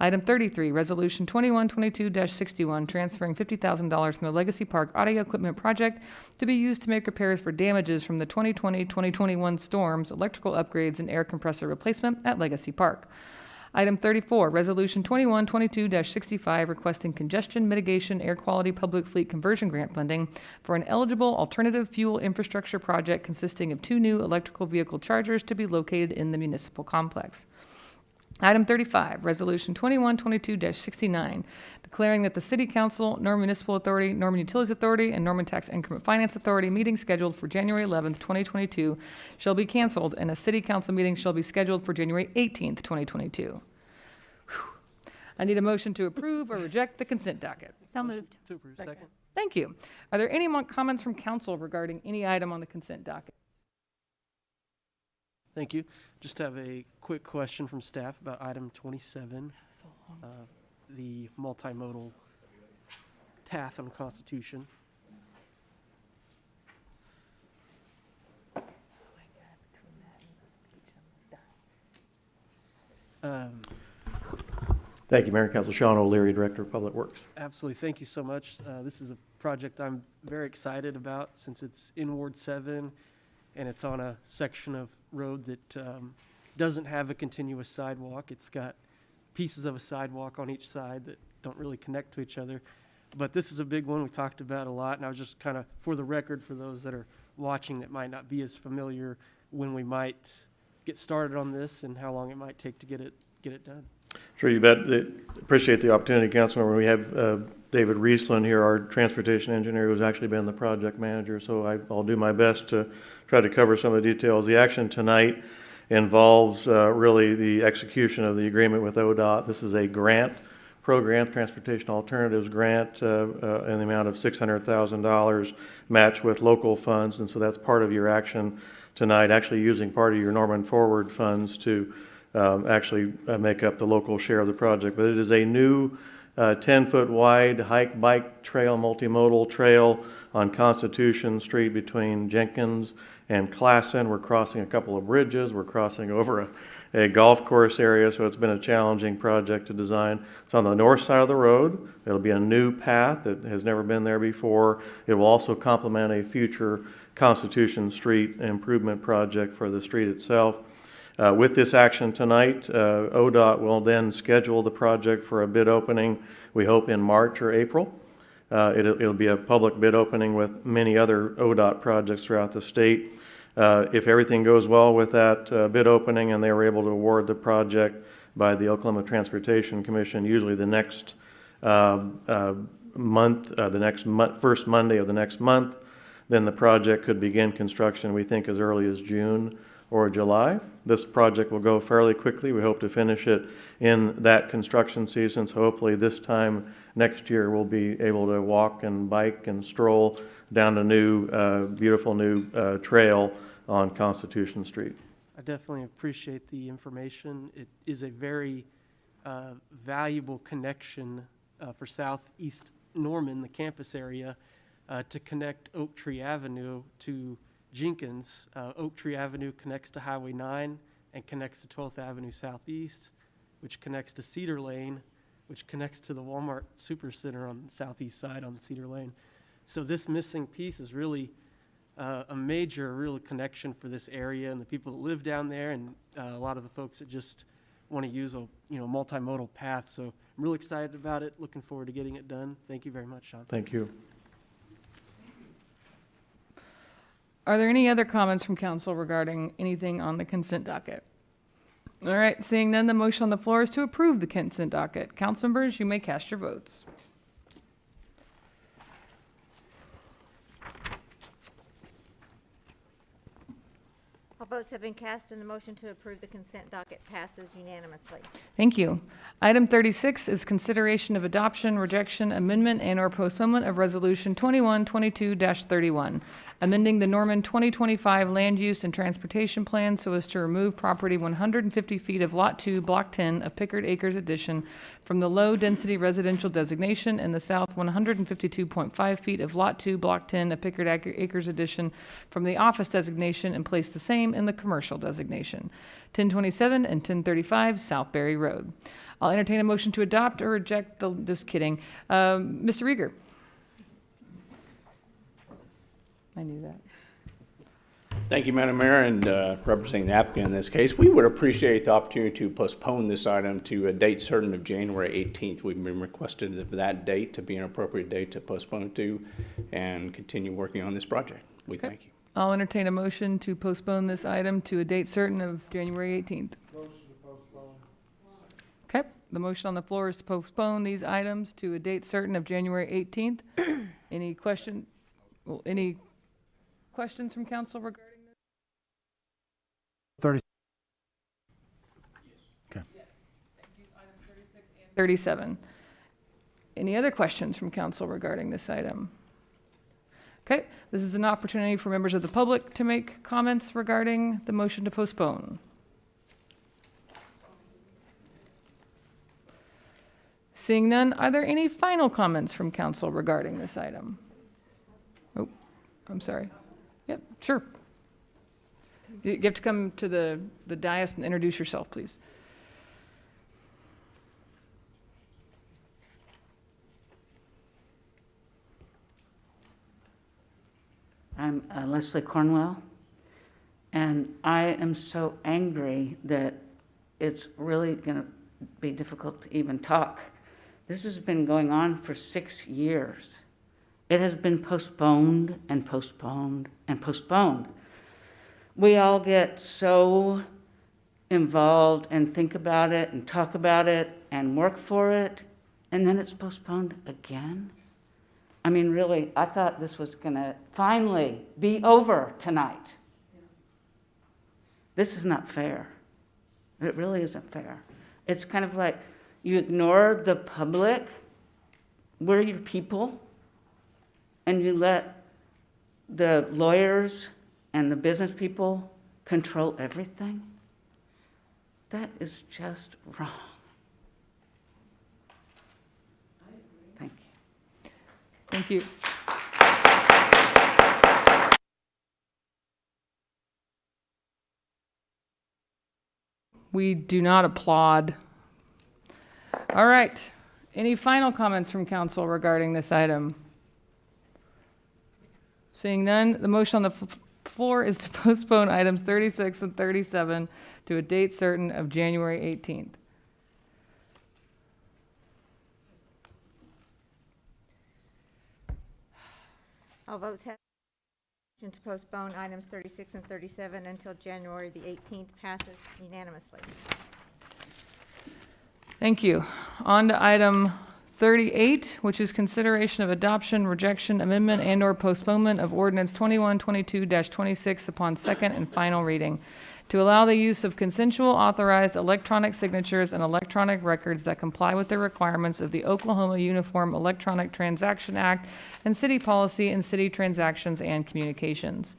Item 33, Resolution 2122-61, transferring $50,000 from the Legacy Park Audio Equipment Project to be used to make repairs for damages from the 2020-2021 storms, electrical upgrades, and air compressor replacement at Legacy Park. Item 34, Resolution 2122-65, requesting congestion mitigation air quality public fleet conversion grant funding for an eligible alternative fuel infrastructure project consisting of 2 new electrical vehicle chargers to be located in the municipal complex. Item 35, Resolution 2122-69, declaring that the City Council, Norman Municipal Authority, Norman Utilities Authority, and Norman Tax Increment Finance Authority meeting scheduled for January 11th, 2022 shall be canceled, and a City Council meeting shall be scheduled for January 18th, 2022. Whew. I need a motion to approve or reject the consent docket.
So moved.
To approve, second.
Thank you. Are there any comments from council regarding any item on the consent docket?
Thank you. Just have a quick question from staff about item 27, the multimodal path on Constitution.
Thank you, Mayor and Council. Sean O'Leary, Director of Public Works.
Absolutely. Thank you so much. This is a project I'm very excited about since it's in Ward 7 and it's on a section of road that doesn't have a continuous sidewalk. It's got pieces of a sidewalk on each side that don't really connect to each other. But this is a big one we talked about a lot, and I was just kind of, for the record, for those that are watching that might not be as familiar, when we might get started on this and how long it might take to get it done.
Sure, you bet. Appreciate the opportunity, Councilmember. We have David Riesland here, our transportation engineer, who's actually been the project manager, so I'll do my best to try to cover some of the details. The action tonight involves really the execution of the agreement with ODOT. This is a grant program, Transportation Alternatives Grant, in the amount of $600,000 matched with local funds, and so that's part of your action tonight, actually using part of your Norman Forward funds to actually make up the local share of the project. But it is a new 10-foot wide hike bike trail, multimodal trail on Constitution Street between Jenkins and Classen. We're crossing a couple of bridges. We're crossing over a golf course area, so it's been a challenging project to design. It's on the north side of the road. It'll be a new path that has never been there before. It will also complement a future Constitution Street improvement project for the street itself. With this action tonight, ODOT will then schedule the project for a bid opening, we hope in March or April. It'll be a public bid opening with many other ODOT projects throughout the state. If everything goes well with that bid opening and they were able to award the project by the Oklahoma Transportation Commission, usually the next first Monday of the next month, then the project could begin construction, we think, as early as June or July. This project will go fairly quickly. We hope to finish it in that construction season, so hopefully this time next year we'll be able to walk and bike and stroll down a beautiful new trail on Constitution Street.
I definitely appreciate the information. It is a very valuable connection for Southeast Norman, the campus area, to connect Oak Tree Avenue to Jenkins. Oak Tree Avenue connects to Highway 9 and connects to 12th Avenue Southeast, which connects to Cedar Lane, which connects to the Walmart Supercenter on the southeast side on Cedar Lane. So this missing piece is really a major real connection for this area and the people that live down there, and a lot of the folks that just want to use a multimodal path. So I'm really excited about it. Looking forward to getting it done. Thank you very much, Sean.
Thank you.
Are there any other comments from council regarding anything on the consent docket? All right, seeing none, the motion on the floor is to approve the consent docket. Council members, you may cast your votes.
All votes have been cast and the motion to approve the consent docket passes unanimously.
Thank you. Item 36 is consideration of adoption, rejection, amendment, and/or postponement of Resolution 2122-31, amending the Norman 2025 Land Use and Transportation Plan so as to remove property 150 feet of Lot 2, Block 10 of Pickard Acres Addition from the low-density residential designation and the south 152.5 feet of Lot 2, Block 10 of Pickard Acres Addition from the office designation and place the same in the commercial designation. 1027 and 1035 South Berry Road. I'll entertain a motion to adopt or reject the, just kidding. Mr. Rieger. I knew that.
Thank you, Madam Mayor, and representing the applicant in this case. We would appreciate the opportunity to postpone this item to a date certain of January 18th. We've been requested of that date to be an appropriate date to postpone to and continue working on this project. We thank you.
I'll entertain a motion to postpone this item to a date certain of January 18th.
Motion to postpone.
Okay, the motion on the floor is to postpone these items to a date certain of January 18th. Any questions from council regarding this?
30.
Yes. Thank you. Items 36 and 37. Any other questions from council regarding this item? Okay, this is an opportunity for members of the public to make comments regarding the motion to postpone. Seeing none, are there any final comments from council regarding this item? Oh, I'm sorry. Yep, sure. You have to come to the dais and introduce yourself, please.
I'm Leslie Cornwell, and I am so angry that it's really going to be difficult to even talk. This has been going on for 6 years. It has been postponed and postponed and postponed. We all get so involved and think about it and talk about it and work for it, and then it's postponed again. I mean, really, I thought this was going to finally be over tonight. This is not fair. It really isn't fair. It's kind of like you ignore the public, we're your people, and you let the lawyers and the business people control everything. That is just wrong. Thank you.
Thank you. We do not applaud. All right. Any final comments from council regarding this item? Seeing none, the motion on the floor is to postpone items 36 and 37 to a date certain of January 18th.
All votes have motion to postpone items 36 and 37 until January the 18th passes unanimously.
Thank you. On to item 38, which is consideration of adoption, rejection, amendment, and/or postponement of Ordinance 2122-26 upon second and final reading to allow the use of consensual authorized electronic signatures and electronic records that comply with the requirements of the Oklahoma Uniform Electronic Transaction Act and city policy in city transactions and communications.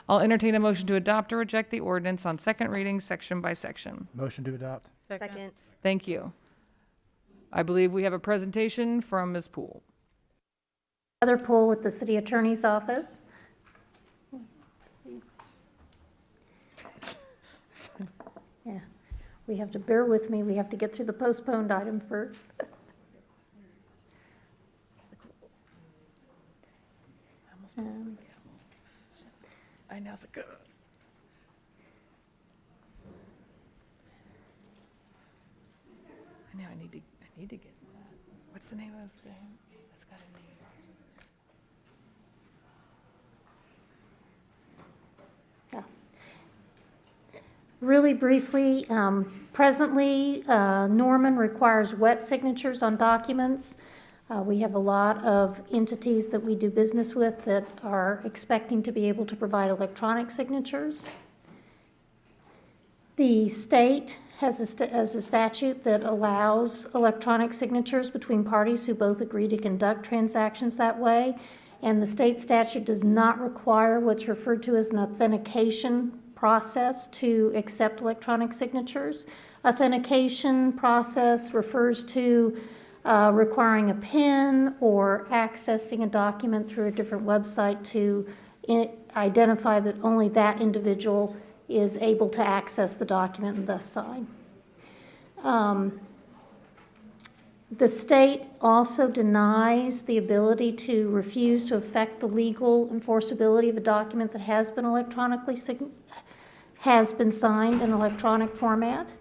I'll entertain a motion to adopt or reject the ordinance on second reading, section by section.
Motion to adopt.
Second.
Thank you. I believe we have a presentation from Ms. Poole.
Heather Poole with the City Attorney's Office. Yeah, we have to bear with me. We have to get through the postponed item first.
I know it's good. I know I need to get that. What's the name of the thing? That's got a name.
Really briefly, presently, Norman requires wet signatures on documents. We have a lot of entities that we do business with that are expecting to be able to provide electronic signatures. The state has a statute that allows electronic signatures between parties who both agree to conduct transactions that way, and the state statute does not require what's referred to as an authentication process to accept electronic signatures. Authentication process refers to requiring a PIN or accessing a document through a different website to identify that only that individual is able to access the document and thus sign. The state also denies the ability to refuse to affect the legal enforceability of a document that has been signed in electronic format.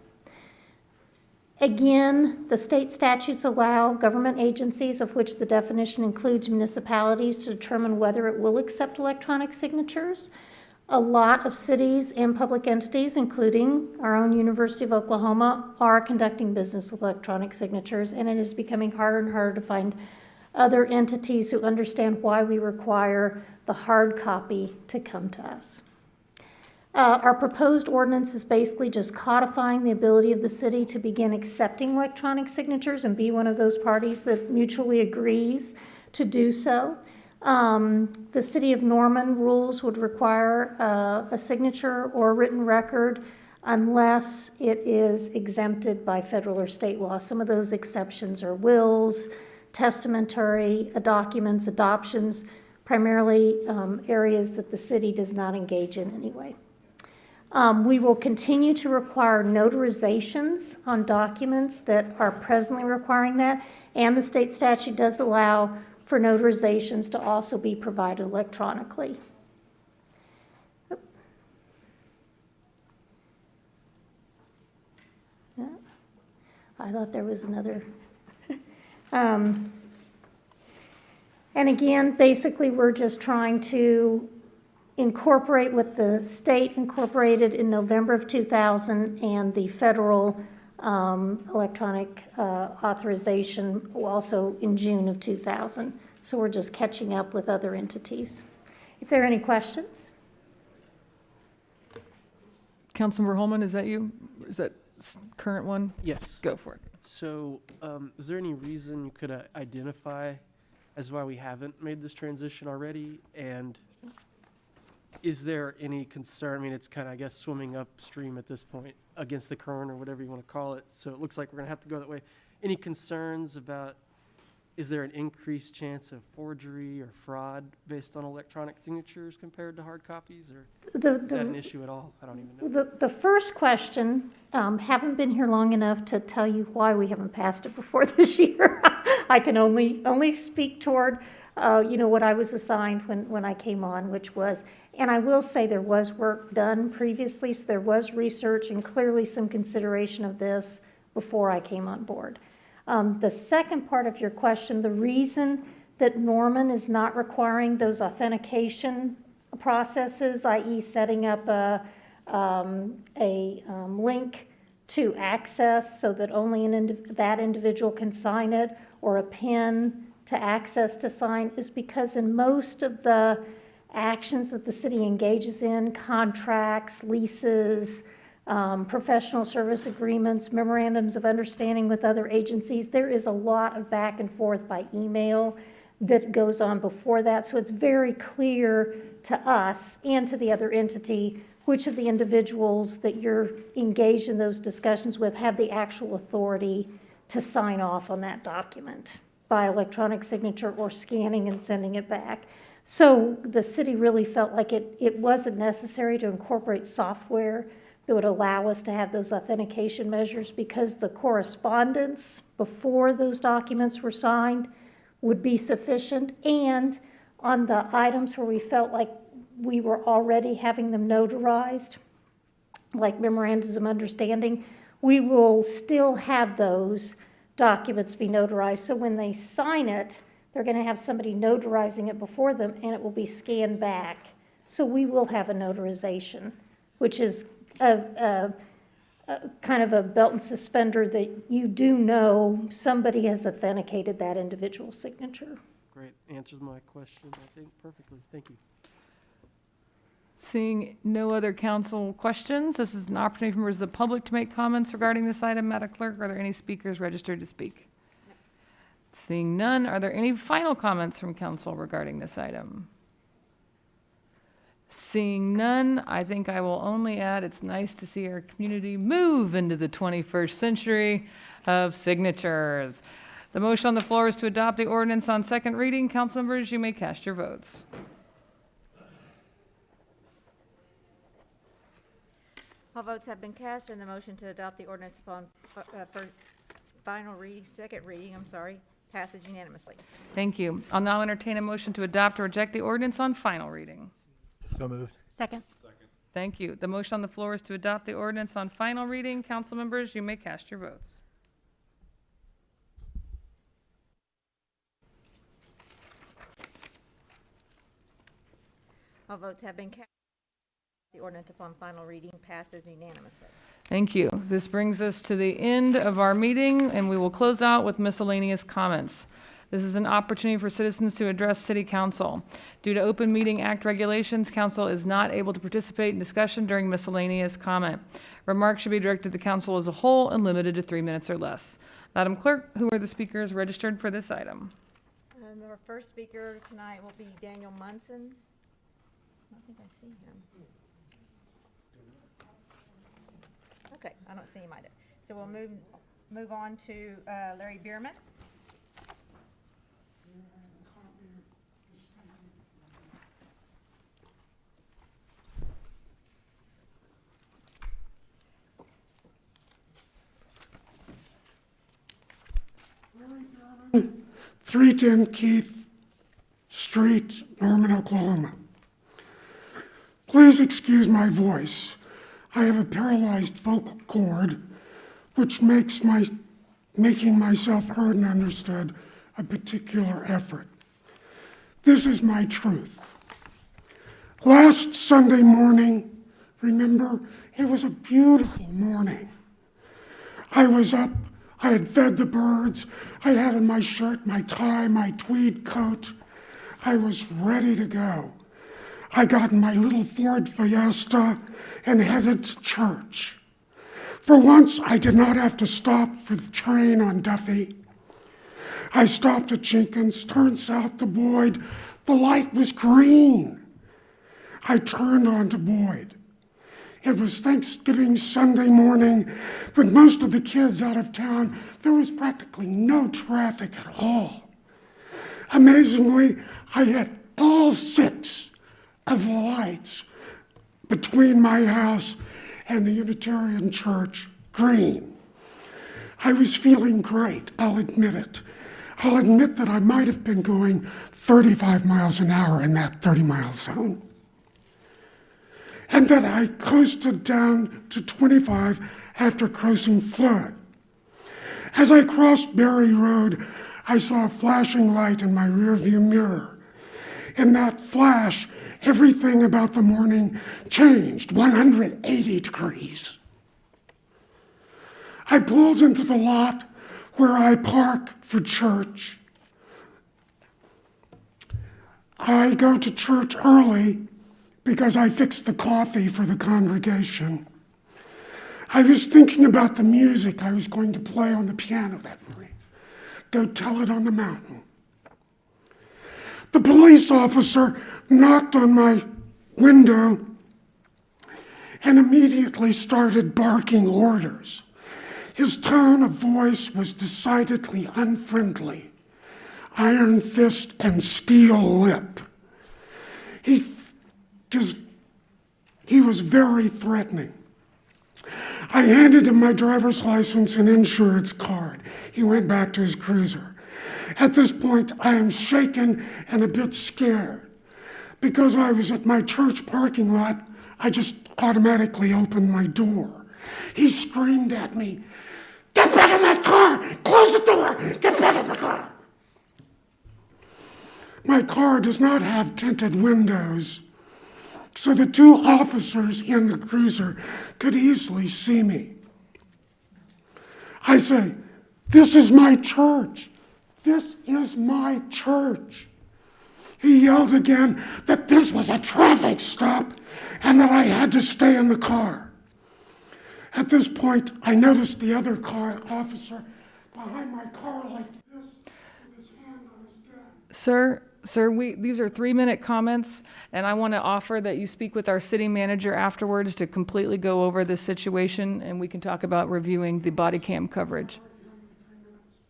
Again, the state statutes allow government agencies, of which the definition includes municipalities, to determine whether it will accept electronic signatures. A lot of cities and public entities, including our own University of Oklahoma, are conducting business with electronic signatures, and it is becoming harder and harder to find other entities who understand why we require the hard copy to come to us. Our proposed ordinance is basically just codifying the ability of the city to begin accepting electronic signatures and be one of those parties that mutually agrees to do so. The City of Norman rules would require a signature or a written record unless it is exempted by federal or state law. Some of those exceptions are wills, testamentary documents, adoptions, primarily areas that the city does not engage in anyway. We will continue to require notarizations on documents that are presently requiring that, and the state statute does allow for notarizations to also be provided electronically. I thought there was another. And again, basically, we're just trying to incorporate what the state incorporated in November of 2000 and the federal electronic authorization also in June of 2000. So we're just catching up with other entities. If there are any questions?
Councilmember Holman, is that you? Is that current one?
Yes.
Go for it.
So, is there any reason you could identify as why we haven't made this transition already? And is there any concern? I mean, it's kind of, I guess, swimming upstream at this point against the current or whatever you want to call it. So it looks like we're going to have to go that way. Any concerns about, is there an increased chance of forgery or fraud based on electronic signatures compared to hard copies? Or is that an issue at all? I don't even know.
The first question, haven't been here long enough to tell you why we haven't passed it before this year. I can only speak toward what I was assigned when I came on, which was, and I will say there was work done previously, so there was research and clearly some consideration of this before I came on board. The second part of your question, the reason that Norman is not requiring those authentication processes, i.e. setting up a link to access so that only that individual can sign it, or a PIN to access to sign, is because in most of the actions that the city engages in, contracts, leases, professional service agreements, memorandums of understanding with other agencies, there is a lot of back and forth by email that goes on before that. So it's very clear to us and to the other entity which of the individuals that you're engaged in those discussions with have the actual authority to sign off on that document by electronic signature or scanning and sending it back. So the city really felt like it wasn't necessary to incorporate software that would allow us to have those authentication measures, because the correspondence before those documents were signed would be sufficient. And on the items where we felt like we were already having them notarized, like memorandums of understanding, we will still have those documents be notarized. So when they sign it, they're going to have somebody notarizing it before them, and it will be scanned back. So we will have a notarization, which is kind of a belt and suspender that you do know somebody has authenticated that individual signature.
Great, answers my question, I think, perfectly. Thank you.
Seeing no other council questions, this is an opportunity for members of the public to make comments regarding this item. Madam Clerk, are there any speakers registered to speak? Seeing none, are there any final comments from council regarding this item? Seeing none, I think I will only add it's nice to see our community move into the 21st century of signatures. The motion on the floor is to adopt the ordinance on second reading. Council members, you may cast your votes.
All votes have been cast, and the motion to adopt the ordinance upon for final reading, second reading, passes unanimously.
Thank you. I'll now entertain a motion to adopt or reject the ordinance on final reading.
So moved.
Second.
Thank you. The motion on the floor is to adopt the ordinance on final reading. Council members, you may cast your votes.
All votes have been cast. The ordinance upon final reading passes unanimously.
Thank you. This brings us to the end of our meeting, and we will close out with miscellaneous comments. This is an opportunity for citizens to address City Council. Due to Open Meeting Act regulations, Council is not able to participate in discussion during miscellaneous comment. Remarks should be directed to the Council as a whole and limited to 3 minutes or less. Madam Clerk, who are the speakers registered for this item?
Our first speaker tonight will be Daniel Munson. I don't think I see him. Okay, I don't see him either. So we'll move on to Larry Bierman.
Larry Bierman, 310 Keith Street, Norman, Oklahoma. Please excuse my voice. I have a paralyzed vocal cord, which makes making myself heard and understood a particular effort. This is my truth. Last Sunday morning, remember, it was a beautiful morning. I was up, I had fed the birds, I had on my shirt, my tie, my tweed coat. I was ready to go. I got in my little Ford Fiesta and headed to church. For once, I did not have to stop for the train on Duffy. I stopped at Jenkins, turned south to Boyd. The light was green. I turned onto Boyd. It was Thanksgiving Sunday morning, with most of the kids out of town. There was practically no traffic at all. Amazingly, I hit all 6 of the lights between my house and the Unitarian Church green. I was feeling great, I'll admit it. I'll admit that I might have been going 35 miles an hour in that 30-mile zone. And that I coasted down to 25 after crossing Flood. As I crossed Berry Road, I saw a flashing light in my rearview mirror. In that flash, everything about the morning changed 180 degrees. I pulled into the lot where I park for church. I go to church early because I fixed the coffee for the congregation. I was thinking about the music I was going to play on the piano that morning. Go Tell It on the Mountain. The police officer knocked on my window and immediately started barking orders. His tone of voice was decidedly unfriendly. Iron fist and steel lip. He was very threatening. I handed him my driver's license and insurance card. He went back to his cruiser. At this point, I am shaken and a bit scared. Because I was at my church parking lot, I just automatically opened my door. He screamed at me, "Get back in my car! Close the door! Get back in my car!" My car does not have tinted windows. so the two officers in the cruiser could easily see me. I say, "This is my church. This is my church." He yelled again that this was a traffic stop and that I had to stay in the car. At this point, I noticed the other car officer behind my car like this with his hand on his gun.
Sir, these are 3-minute comments, and I want to offer that you speak with our city manager afterwards to completely go over this situation, and we can talk about reviewing the body cam coverage.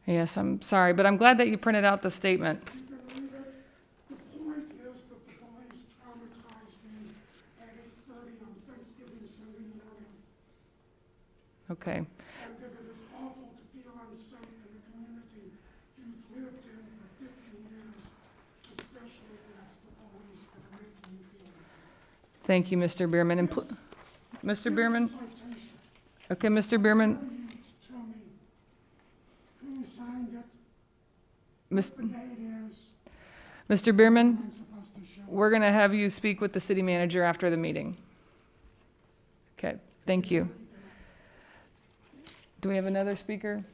Yes, I'm sorry, but I'm glad that you printed out the statement.
The point is that the police traumatized me at 8:30 on Thanksgiving Sunday morning,
Okay.
and that it is awful to feel unsafe in the community you've lived in for 50 years, especially when it's the police that are making you feel unsafe.
Thank you, Mr. Bierman. And Mr. Bierman? Okay, Mr. Bierman.
Tell me who signed it,
Mis-
the date is,
Mr. Bierman,
I'm supposed to show.
we're going to have you speak with the city manager after the meeting. Okay, thank you. Do we have another speaker?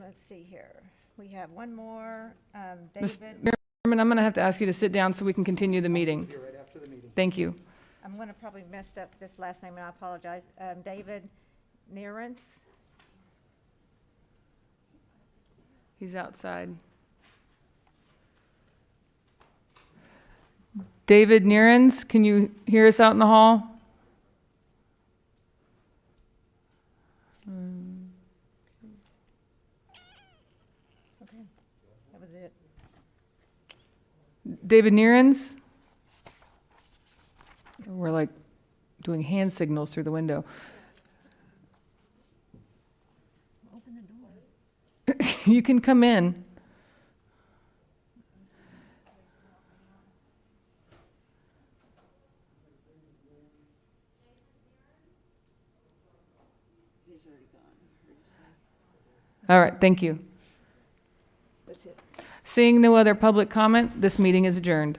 Let's see here. We have one more,
Ms.
David.
Bierman, I'm going to have to ask you to sit down so we can continue the meeting.
Right after the meeting.
Thank you.
I'm going to probably messed up this last name, and I apologize. David Nearance.
He's outside. David Nearens, can you hear us out in the hall?
Okay, that was it.
David Nearens? We're like doing hand signals through the window.
Open the door.
You can come in. All right, thank you.
That's it.
Seeing no other public comment, this meeting is adjourned.